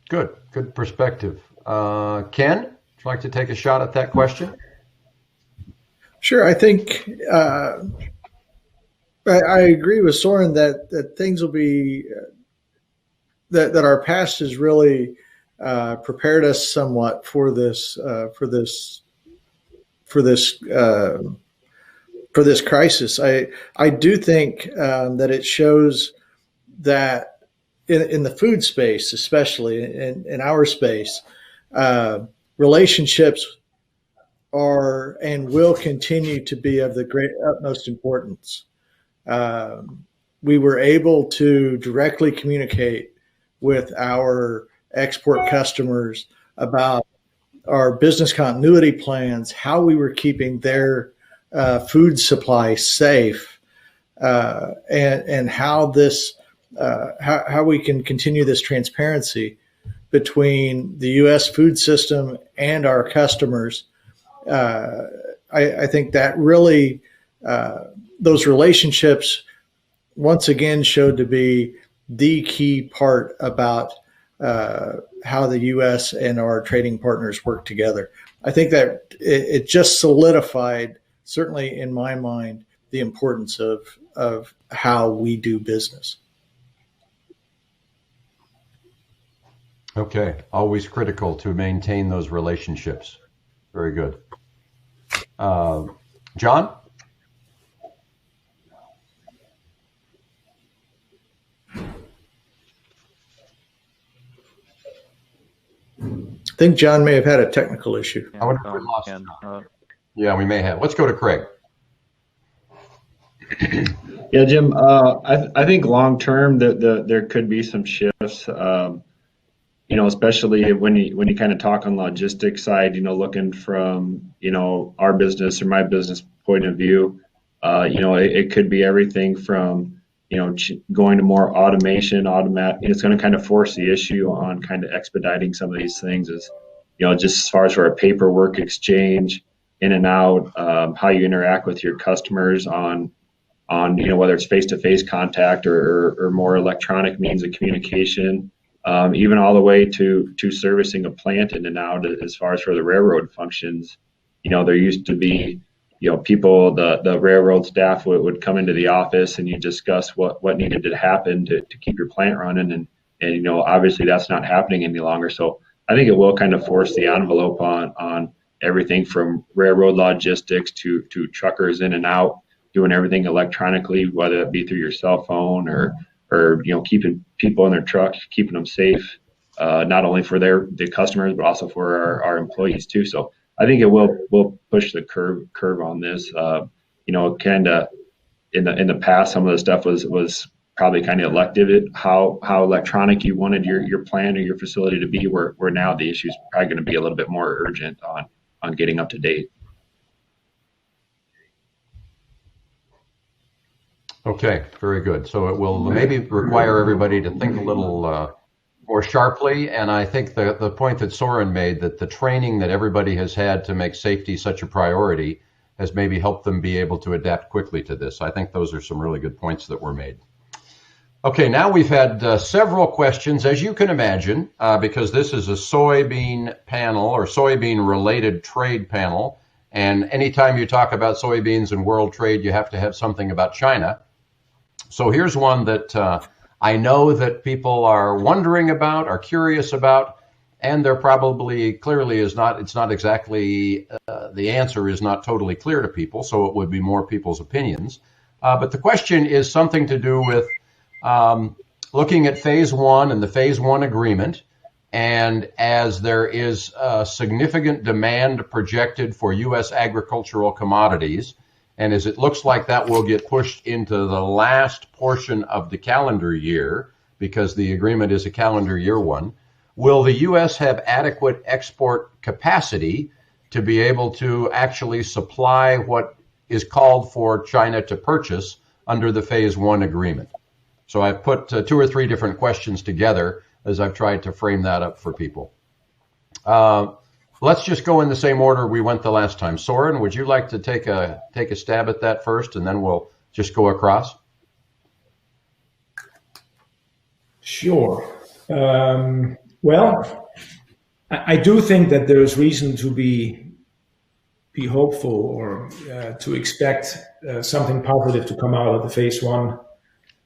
good perspective. Ken, would you like to take a shot at that question? Sure. I think I agree with Soren that things will be that our past has really prepared us somewhat for this crisis. I do think that it shows that in the food space, especially in our space, relationships are and will continue to be of the great utmost importance. We were able to directly communicate with our export customers about our business continuity plans, how we were keeping their food supply safe, and how we can continue this transparency between the U.S. food system and our customers. I think that really those relationships once again showed to be the key part about how the U.S. and our trading partners work together. I think that it just solidified, certainly in my mind, the importance of how we do business. Okay, always critical to maintain those relationships. Very good. John? I think John may have had a technical issue. I wonder if we lost him. Yeah, we may have. Let's go to Craig. Yeah, Jim, I think long term there could be some shifts, especially when you kind of talk on the logistics side, looking from, our business or my business point of view, it could be everything from, going to more automation, it's going to kind of force the issue on kind of expediting some of these things just as far as for our paperwork exchange in and out, how you interact with your customers on whether it's face-to-face contact or more electronic means of communication. even all the way to servicing a plant in and out as far as for the railroad functions. There used to be, people, the railroad staff would come into the office and you discuss what needed to happen to keep your plant running. And obviously that's not happening any longer. So I think it will kind of force the envelope on everything from railroad logistics to truckers in and out, doing everything electronically, whether it be through your cell phone or keeping people in their trucks, keeping them safe, not only for the customers, but also for our employees too. So I think it will push the curve on this. Kind of in the past, some of the stuff was probably kind of elective, how electronic you wanted your plant or your facility to be, where now the issue is probably going to be a little bit more urgent on getting up to date. Okay, very good. So it will maybe require everybody to think a little more sharply. And I think the point that Soren made, that the training that everybody has had to make safety such a priority has maybe helped them be able to adapt quickly to this. I think those are some really good points that were made. Okay, now we've had several questions, as you can imagine, because this is a soybean panel or soybean related trade panel. And anytime you talk about soybeans and world trade, you have to have something about China. So here's one that I know that people are wondering about, are curious about, and there probably clearly is not, it's not exactly, the answer is not totally clear to people, so it would be more people's opinions. But the question is something to do with looking at phase one and the phase one agreement. And as there is significant demand projected for U.S. agricultural commodities, and as it looks like that will get pushed into the last portion of the calendar year, because the agreement is a calendar year one, will the U.S. have adequate export capacity to be able to actually supply what is called for China to purchase under the phase one agreement? So I've put 2 or 3 different questions together as I've tried to frame that up for people. Let's just go in the same order we went the last time. Soren, would you like to take a stab at that first, and then we'll just go across? Sure. Well, I do think that there's reason to be hopeful or to expect something positive to come out of the phase one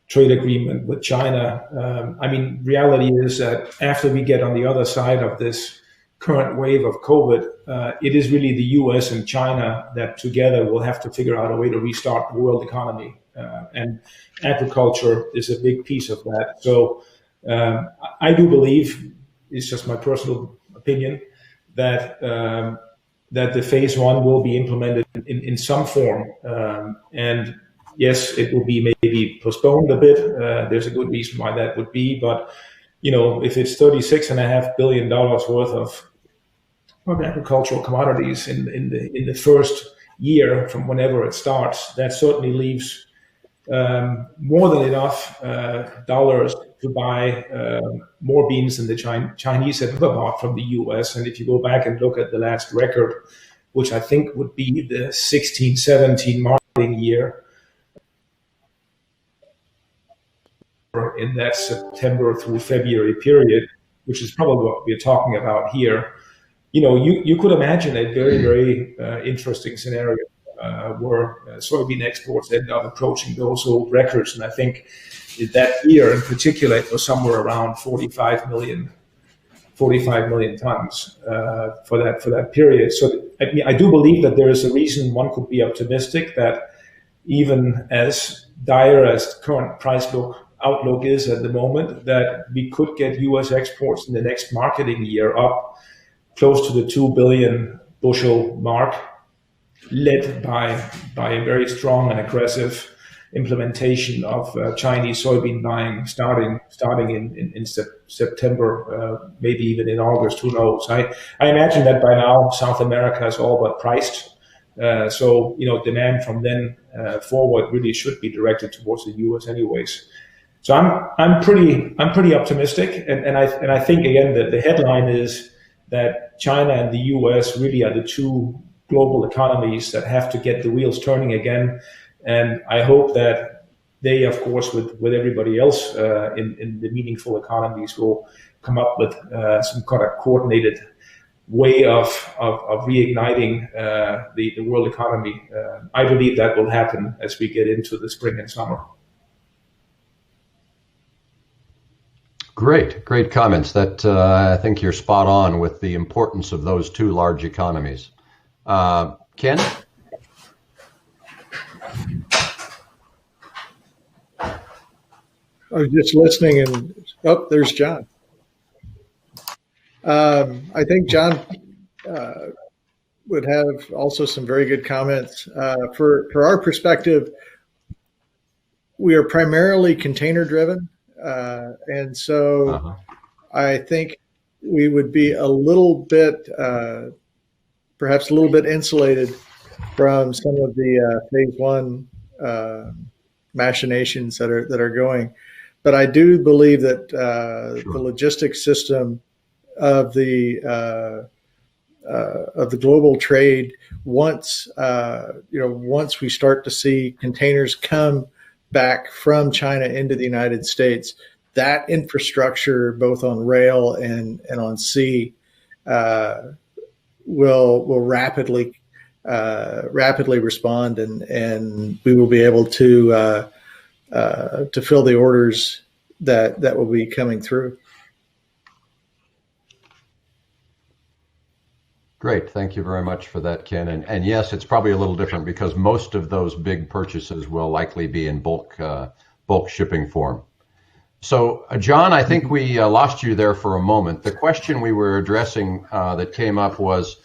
trade agreement with China. I mean, reality is that after we get on the other side of this current wave of COVID, it is really the US and China that together will have to figure out a way to restart the world economy. And agriculture is a big piece of that. So I do believe, it's just my personal opinion, that that the phase one will be implemented in some form. And yes, it will be maybe postponed a bit. There's a good reason why that would be, but if it's $36.5 billion worth of agricultural commodities in the first year from whenever it starts, that certainly leaves more than enough dollars to buy more beans than the Chinese have ever bought from the US. And if you go back and look at the last record, which I think would be the 16-17 marketing year, in that September through February period, which is probably what we're talking about here, you could imagine a very, very interesting scenario where soybean exports end up approaching those old records. And I think that year in particular, it was somewhere around 45 million tons for that period. So I do believe that there is a reason one could be optimistic that even as dire as current price outlook is at the moment, that we could get U.S. exports in the next marketing year up close to the 2 billion bushel mark, led by a very strong and aggressive implementation of Chinese soybean buying starting in September, maybe even in August, who knows. I imagine that by now South America is all but priced. So demand from then forward really should be directed towards the U.S. anyways. So I'm pretty optimistic, and I think again that the headline is that China and the U.S. really are the two global economies that have to get the wheels turning again, and I hope that they, of course, with everybody else in the meaningful economies, will come up with some kind of coordinated way of reigniting the world economy. I believe that will happen as we get into the spring and summer. Great comments. That I think you're spot on with the importance of those two large economies. Ken? I was just listening, and there's John. I think John would have also some very good comments. For our perspective, we are primarily container driven, and so I think we would be a little bit, perhaps a little bit insulated from some of the phase one machinations that are going. But I do believe that the logistics system of the global trade, once we start to see containers come back from China into the United States, that infrastructure, both on rail and on sea, will rapidly respond, and we will be able to fill the orders that will be coming through. Great. Thank you very much for that, Ken. And yes, it's probably a little different because most of those big purchases will likely be in bulk shipping form. So, John, I think we lost you there for a moment. The question we were addressing that came up was,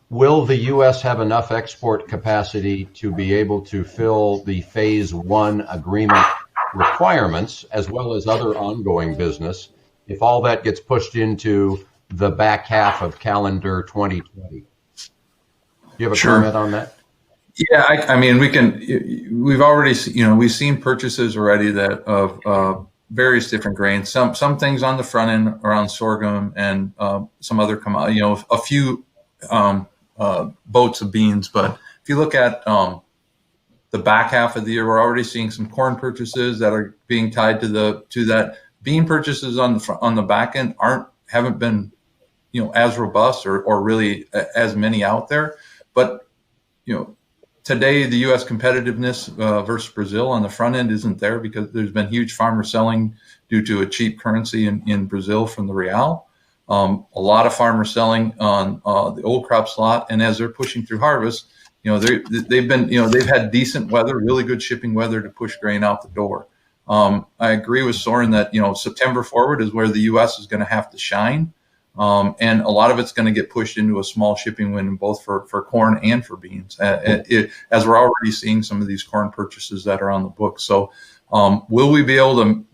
will the U.S. have enough export capacity to be able to fill the phase one agreement requirements as well as other ongoing business if all that gets pushed into the back half of calendar 2020? Do you have a comment on that? Yeah, I mean, we've already, we've seen purchases already that of various different grains, some things on the front end around sorghum and some other a few boats of beans. But if you look at the back half of the year, we're already seeing some corn purchases that are being tied to that. Bean purchases on the back end haven't been as robust or really as many out there. But today the U.S. competitiveness versus Brazil on the front end isn't there because there's been huge farmer selling due to a cheap currency in Brazil from the real. A lot of farmers selling on the old crop slot, and as they're pushing through harvest, they've had decent weather, really good shipping weather to push grain out the door. I agree with Soren that September forward is where the U.S. is going to have to shine. And a lot of it's going to get pushed into a small shipping window, both for corn and for beans, as we're already seeing some of these corn purchases that are on the book. So will we be able to,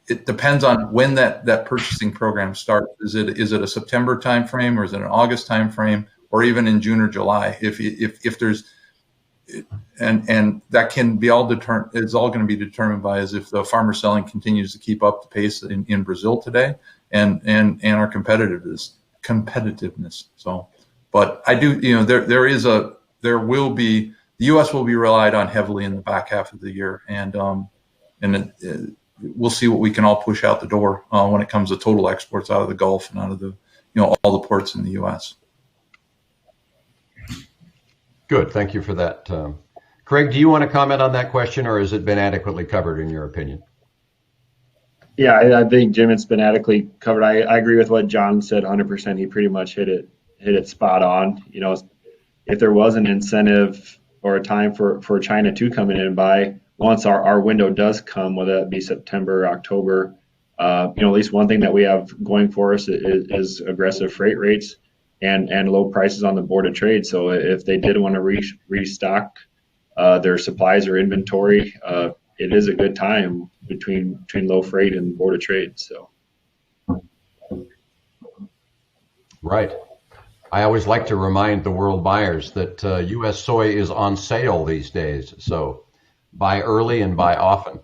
it depends on when that purchasing program starts. Is it a September timeframe, or is it an August timeframe, or even in June or July? If there's, and that can be it's all going to be determined by if the farmer selling continues to keep up the pace in Brazil today and our competitiveness. So, but I do, the U.S. will be relied on heavily in the back half of the year, and we'll see what we can all push out the door when it comes to total exports out of the Gulf and out of the, all the ports in the U.S. Good. Thank you for that. Craig, do you want to comment on that question, or has it been adequately covered in your opinion? Yeah, I think, Jim, it's been adequately covered. I agree with what John said 100%. He pretty much hit it spot on. If there was an incentive or a time for China to come in and buy, once our window does come, whether that be September, October, at least one thing that we have going for us is aggressive freight rates and low prices on the Board of Trade. So if they did want to restock their supplies or inventory, it is a good time between low freight and Board of Trade. So, right. I always like to remind the world buyers that U.S. soy is on sale these days. So buy early and buy often.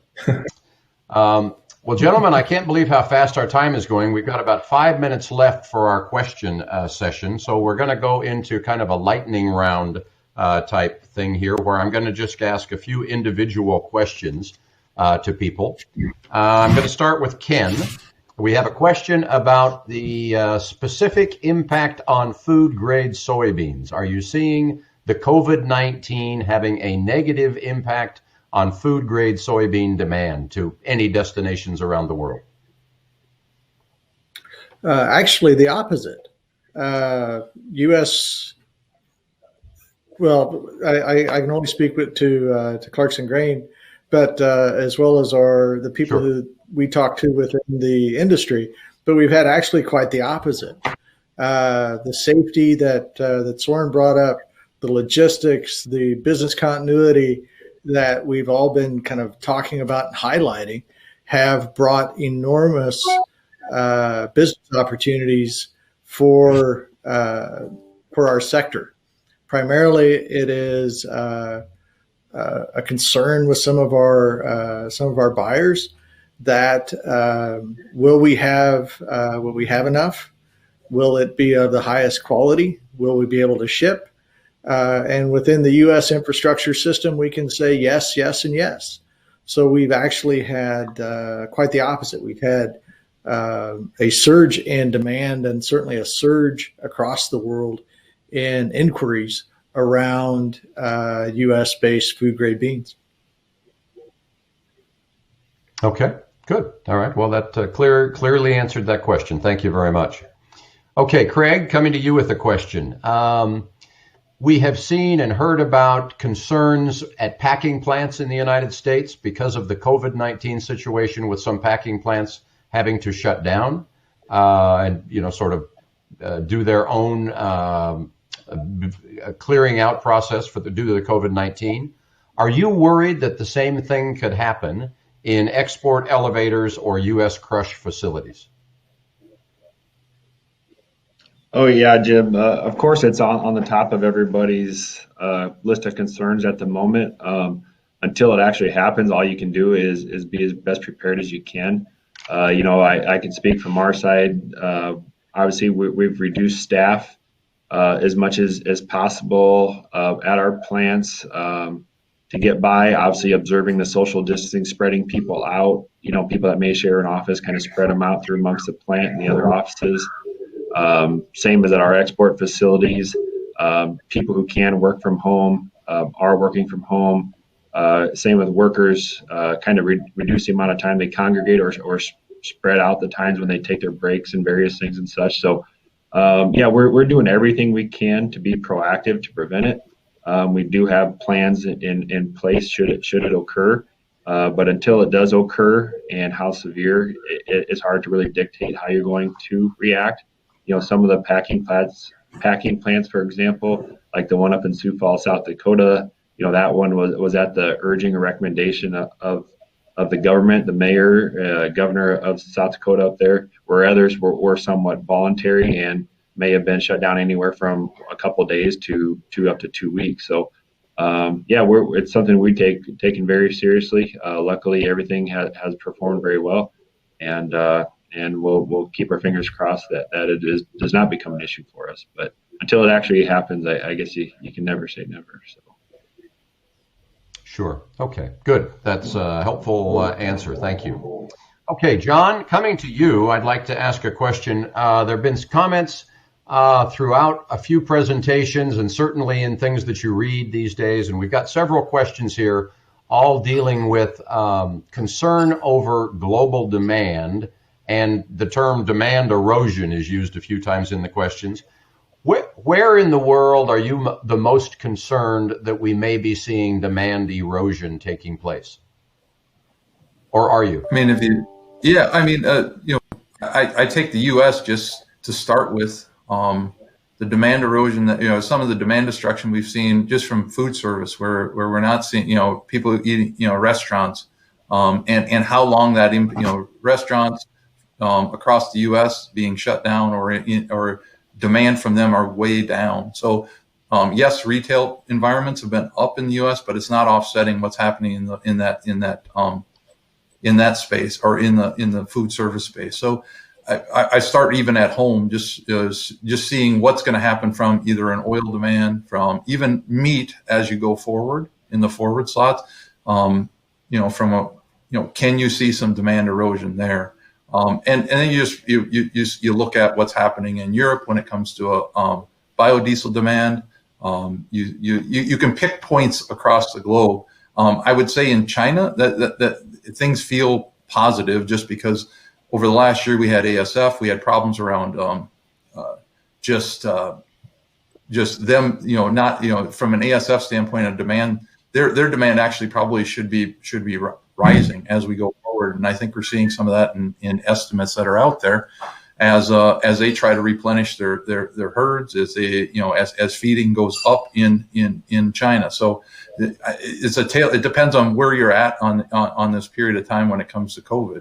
Well, gentlemen, I can't believe how fast our time is going. We've got about 5 minutes left for our question session. So we're going to go into kind of a lightning round type thing here, where I'm going to just ask a few individual questions to people. I'm going to start with Ken. We have a question about the specific impact on food grade soybeans. Are you seeing the COVID-19 having a negative impact on food grade soybean demand to any destinations around the world? Actually, the opposite. U.S. Well, I can only speak to Clarkson Grain, but as well as the people who we talk to within the industry. But we've had actually quite the opposite. The safety that Soren brought up, the logistics, the business continuity that we've all been kind of talking about and highlighting have brought enormous business opportunities for our sector. Primarily, it is a concern with some of our buyers that will we have enough? Will it be of the highest quality? Will we be able to ship? And within the U.S. infrastructure system, we can say yes, yes, and yes. So we've actually had quite the opposite. We've had a surge in demand and certainly a surge across the world in inquiries around U.S.-based food-grade beans. Okay, good. All right. Well, that clearly answered that question. Thank you very much. Okay, Craig, coming to you with a question. We have seen and heard about concerns at packing plants in the United States because of the COVID-19 situation, with some packing plants having to shut down and, sort of do their own clearing out process due to the COVID-19. Are you worried that the same thing could happen in export elevators or U.S. crush facilities? Oh yeah, Jim. Of course, it's on the top of everybody's list of concerns at the moment. Until it actually happens, all you can do is be as best prepared as you can. I can speak from our side. Obviously, we've reduced staff as much as possible at our plants to get by. Obviously, observing the social distancing, spreading people out. People that may share an office, kind of spread them out through amongst the plant and the other offices. Same as at our export facilities. People who can work from home are working from home. Same with workers, kind of reduce the amount of time they congregate or spread out the times when they take their breaks and various things and such. So, we're doing everything we can to be proactive to prevent it. We do have plans in place should it occur. But until it does occur and how severe, it's hard to really dictate how you're going to react. Some of the packing plants, for example, like the one up in Sioux Falls, South Dakota, that one was at the urging or recommendation of the government, the mayor, governor of South Dakota up there, where others were somewhat voluntary and may have been shut down anywhere from a couple of days to up to 2 weeks. So, it's something we taken very seriously. Luckily, everything has performed very well, and we'll keep our fingers crossed that it does not become an issue for us. But until it actually happens, I guess you can never say never. So. Sure. Okay, good. That's a helpful answer. Thank you. Okay, John, coming to you, I'd like to ask a question. There have been comments throughout a few presentations and certainly in things that you read these days, and we've got several questions here, all dealing with concern over global demand, and the term demand erosion is used a few times in the questions. Where in the world are you the most concerned that we may be seeing demand erosion taking place? Or are you? I take the U.S. just to start with. The demand erosion that, some of the demand destruction we've seen just from food service, where we're not seeing, people eating, restaurants, and how long that, restaurants across the U.S. being shut down or demand from them are way down. So, yes, retail environments have been up in the U.S., but it's not offsetting what's happening in that space or in the food service space. So, I start even at home, just seeing what's going to happen from either an oil demand, from even meat as you go forward in the forward slots. From can you see some demand erosion there? And then you look at what's happening in Europe when it comes to biodiesel demand. You can pick points across the globe. I would say in China that things feel positive, just because over the last year we had ASF, we had problems around just them, not from an ASF standpoint of demand. Their demand actually probably should be rising as we go forward, and I think we're seeing some of that in estimates that are out there as they try to replenish their herds, as they as feeding goes up in China. So it's a tale. It depends on where you're at on this period of time when it comes to COVID.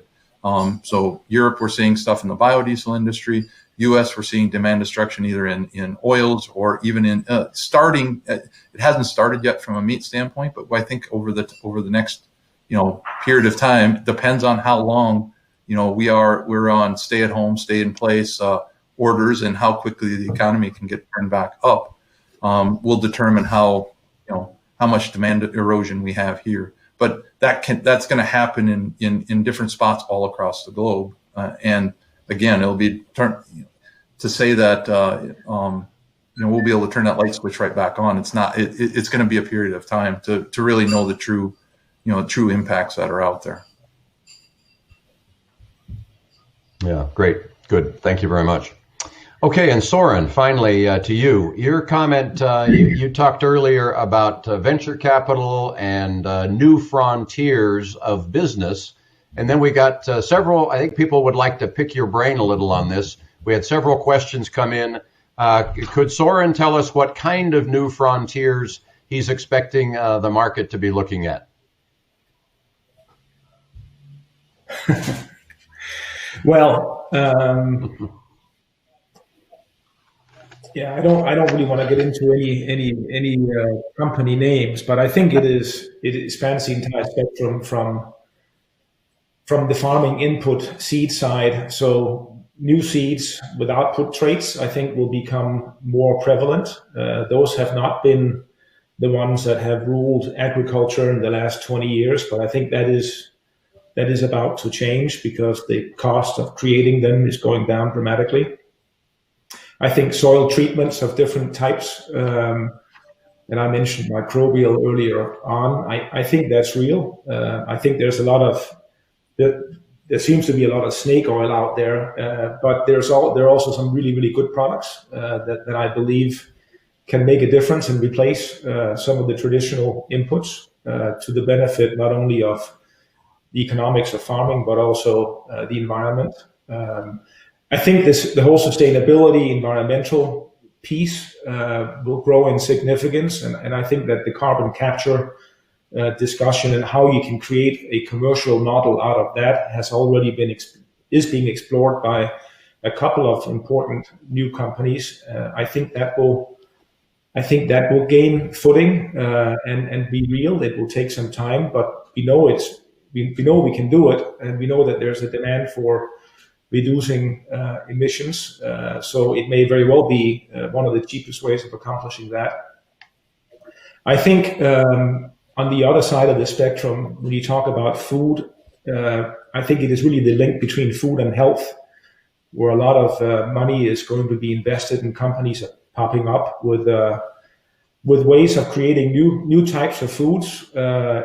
So Europe, we're seeing stuff in the biodiesel industry. U.S., we're seeing demand destruction either in oils or even in starting. It hasn't started yet from a meat standpoint, but I think over the next period of time, depends on how long we're on stay at home, stay in place orders, and how quickly the economy can get turned back up will determine how much demand erosion we have here. But that's going to happen in different spots all across the globe. And again, it'll be to say that we'll be able to turn that light switch right back on. It's not. It's going to be a period of time to really know the true impacts that are out there. Yeah, great, good. Thank you very much. Okay, and Soren, finally to you. Your comment, you talked earlier about venture capital and new frontiers of business. And then we got several, I think people would like to pick your brain a little on this. We had several questions come in. Could Soren tell us what kind of new frontiers he's expecting the market to be looking at? Well, yeah, I don't really want to get into any company names, but I think it spans the entire spectrum from the farming input seed side. So new seeds with output traits, I think, will become more prevalent. Those have not been the ones that have ruled agriculture in the last 20 years, but I think that is about to change because the cost of creating them is going down dramatically. I think soil treatments of different types, and I mentioned microbial earlier on. I think that's real. I think there's there seems to be a lot of snake oil out there, but there are also some really, really good products that I believe can make a difference and replace some of the traditional inputs to the benefit not only of the economics of farming, but also the environment. I think the whole sustainability, environmental piece will grow in significance, and I think that the carbon capture discussion and how you can create a commercial model out of that has already is being explored by a couple of important new companies. I think that will gain footing and be real. It will take some time, but we know we can do it, and we know that there's a demand for reducing emissions. So it may very well be one of the cheapest ways of accomplishing that. I think on the other side of the spectrum, when you talk about food, I think it is really the link between food and health, where a lot of money is going to be invested in companies popping up with ways of creating new types of foods,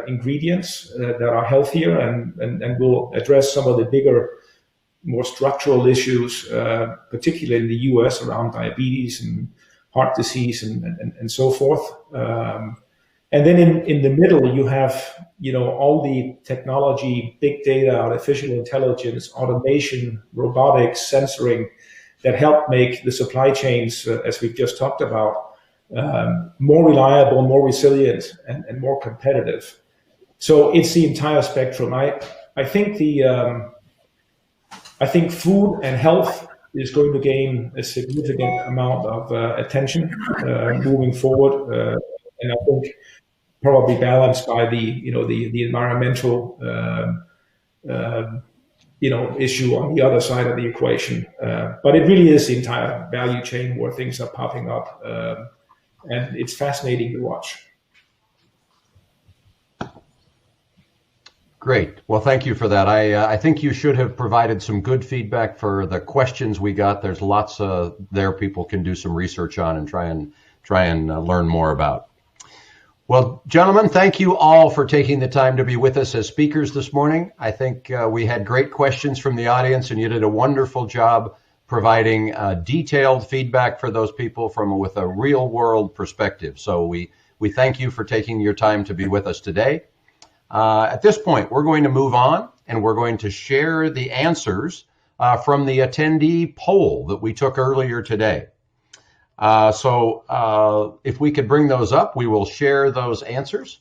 ingredients that are healthier and will address some of the bigger, more structural issues, particularly in the US around diabetes and heart disease and so forth. And then in the middle, you have all the technology, big data, artificial intelligence, automation, robotics, sensoring that help make the supply chains, as we've just talked about, more reliable, more resilient, and more competitive. So it's the entire spectrum. I think I think food and health is going to gain a significant amount of attention moving forward, and I think probably balanced by the environmental issue on the other side of the equation. But it really is the entire value chain where things are popping up, and it's fascinating to watch. Great. Well, thank you for that. I think you should have provided some good feedback for the questions we got. There's lots there people can do some research on and try and learn more about. Well, gentlemen, thank you all for taking the time to be with us as speakers this morning. I think we had great questions from the audience, and you did a wonderful job providing detailed feedback for those people with a real world perspective. So we thank you for taking your time to be with us today. At this point, we're going to move on, and we're going to share the answers from the attendee poll that we took earlier today. So if we could bring those up, we will share those answers.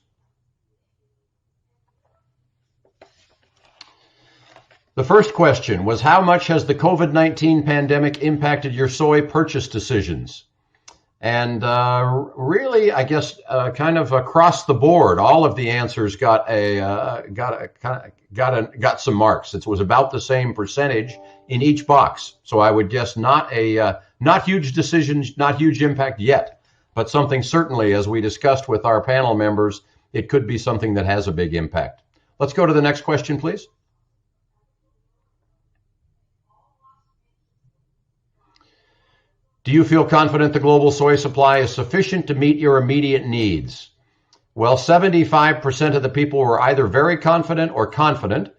The first question was, how much has the COVID-19 pandemic impacted your soy purchase decisions? And really, I guess, kind of across the board, all of the answers got some marks. It was about the same percentage in each box. So I would guess not huge decisions, not huge impact yet, but something certainly, as we discussed with our panel members, it could be something that has a big impact. Let's go to the next question, please. Do you feel confident the global soy supply is sufficient to meet your immediate needs? Well, 75% of the people were either very confident or confident.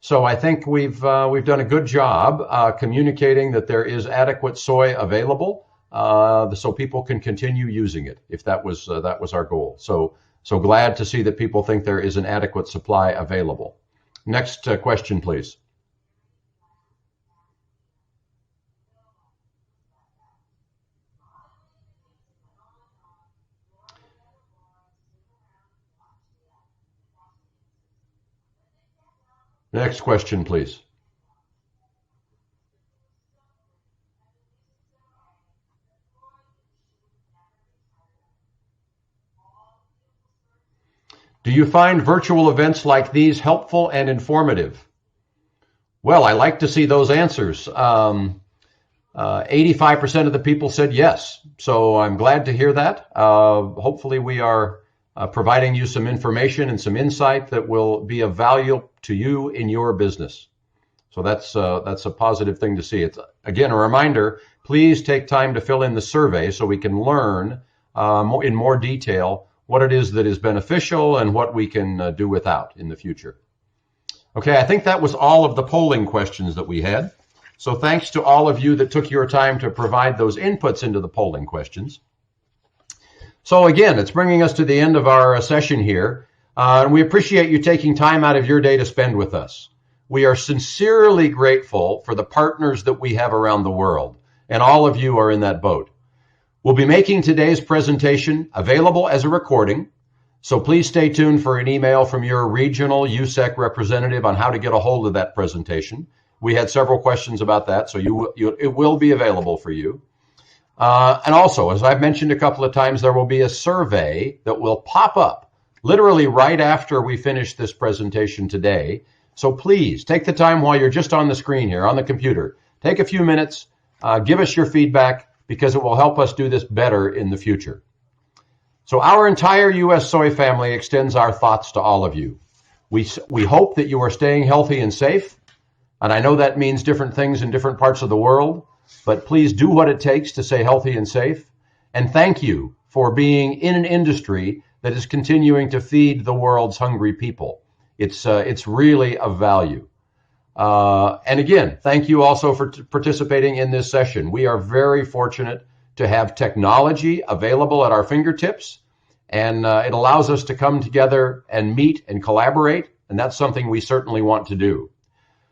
So I think we've done a good job communicating that there is adequate soy available, so people can continue using it if that was our goal. So glad to see that people think there is an adequate supply available. Next question, please. Next question, please. Do you find virtual events like these helpful and informative? Well, I like to see those answers. 85% of the people said yes, so I'm glad to hear that. Hopefully we are providing you some information and some insight that will be of value to you in your business. So that's a positive thing to see. It's, again, a reminder, please take time to fill in the survey so we can learn in more detail what it is that is beneficial and what we can do without in the future. Okay, I think that was all of the polling questions that we had. So thanks to all of you that took your time to provide those inputs into the polling questions. So again, it's bringing us to the end of our session here. And we appreciate you taking time out of your day to spend with us. We are sincerely grateful for the partners that we have around the world, and all of you are in that boat. We'll be making today's presentation available as a recording, so please stay tuned for an email from your regional USEC representative on how to get a hold of that presentation. We had several questions about that, so it will be available for you. And also, as I've mentioned a couple of times, there will be a survey that will pop up literally right after we finish this presentation today. So please take the time while you're just on the screen here, on the computer. Take a few minutes, give us your feedback, because it will help us do this better in the future. So our entire U.S. Soy family extends our thoughts to all of you. We hope that you are staying healthy and safe, and I know that means different things in different parts of the world, but please do what it takes to stay healthy and safe. And thank you for being in an industry that is continuing to feed the world's hungry people. It's really of value. And again, thank you also for participating in this session. We are very fortunate to have technology available at our fingertips, and it allows us to come together and meet and collaborate, and that's something we certainly want to do.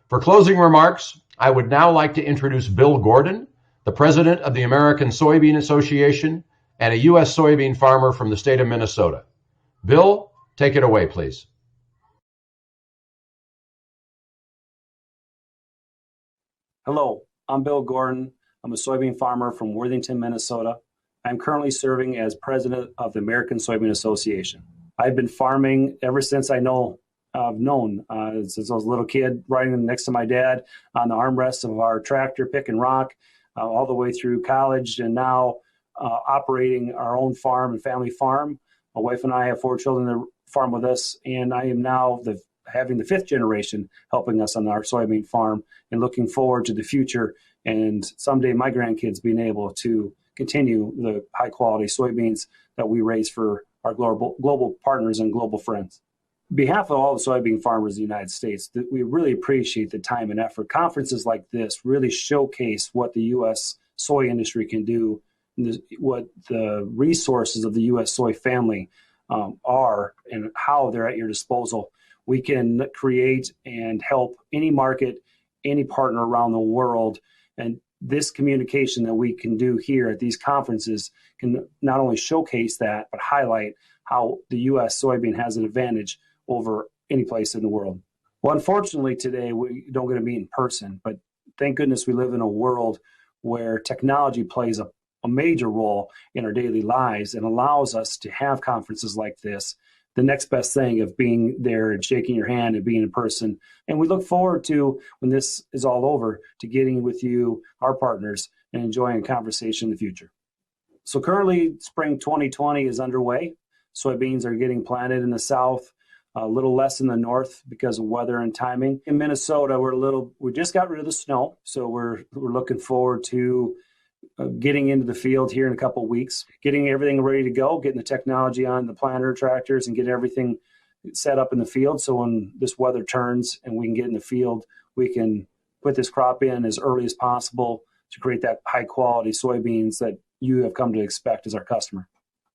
For closing remarks, I would now like to introduce Bill Gordon, the president of the American Soybean Association and a U.S. soybean farmer from the state of Minnesota. Bill, take it away, please. Hello, I'm Bill Gordon. I'm a soybean farmer from Worthington, Minnesota. I'm currently serving as president of the American Soybean Association. I've been farming ever since I know I've known since I was a little kid, riding next to my dad on the armrest of our tractor, picking rock, all the way through college, and now operating our own farm and family farm. My wife and I have 4 children that farm with us, and I am now having the 5th generation helping us on our soybean farm, and looking forward to the future and someday my grandkids being able to continue the high quality soybeans that we raise for our global partners and global friends. On behalf of all the soybean farmers in the United States, we really appreciate the time and effort. Conferences like this really showcase what the U.S. soy industry can do, what the resources of the U.S. soy family are, and how they're at your disposal. We can create and help any market, any partner around the world. And this communication that we can do here at these conferences can not only showcase that, but highlight how the U.S. soybean has an advantage over any place in the world. Well, unfortunately, today we don't get to meet in person, but thank goodness we live in a world where technology plays a major role in our daily lives and allows us to have conferences like this, the next best thing of being there and shaking your hand and being in person. And we look forward to, when this is all over, to getting with you, our partners, and enjoying a conversation in the future. So currently, spring 2020 is underway. Soybeans are getting planted in the south, a little less in the north because of weather and timing. In Minnesota, we just got rid of the snow, so we're looking forward to getting into the field here in a couple of weeks, getting everything ready to go, getting the technology on the planter tractors and getting everything set up in the field. So when this weather turns and we can get in the field, we can put this crop in as early as possible to create that high quality soybeans that you have come to expect as our customer.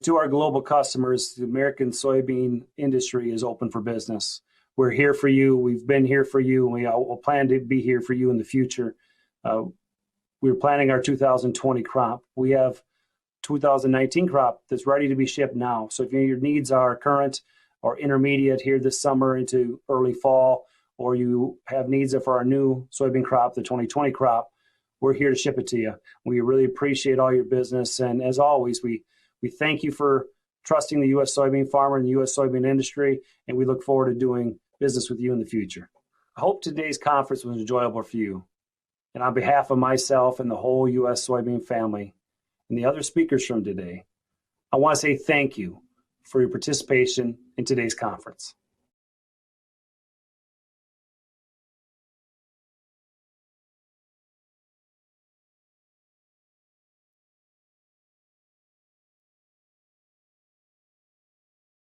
To our global customers, the American soybean industry is open for business. We're here for you. We've been here for you. And we will plan to be here for you in the future. We're planning our 2020 crop. We have 2019 crop that's ready to be shipped now. So if your needs are current or intermediate here this summer into early fall, or you have needs for our new soybean crop, the 2020 crop, we're here to ship it to you. We really appreciate all your business. And as always, we thank you for trusting the U.S. soybean farmer and the U.S. soybean industry, and we look forward to doing business with you in the future. I hope today's conference was enjoyable for you. And on behalf of myself and the whole U.S. soybean family and the other speakers from today, I want to say thank you for your participation in today's conference.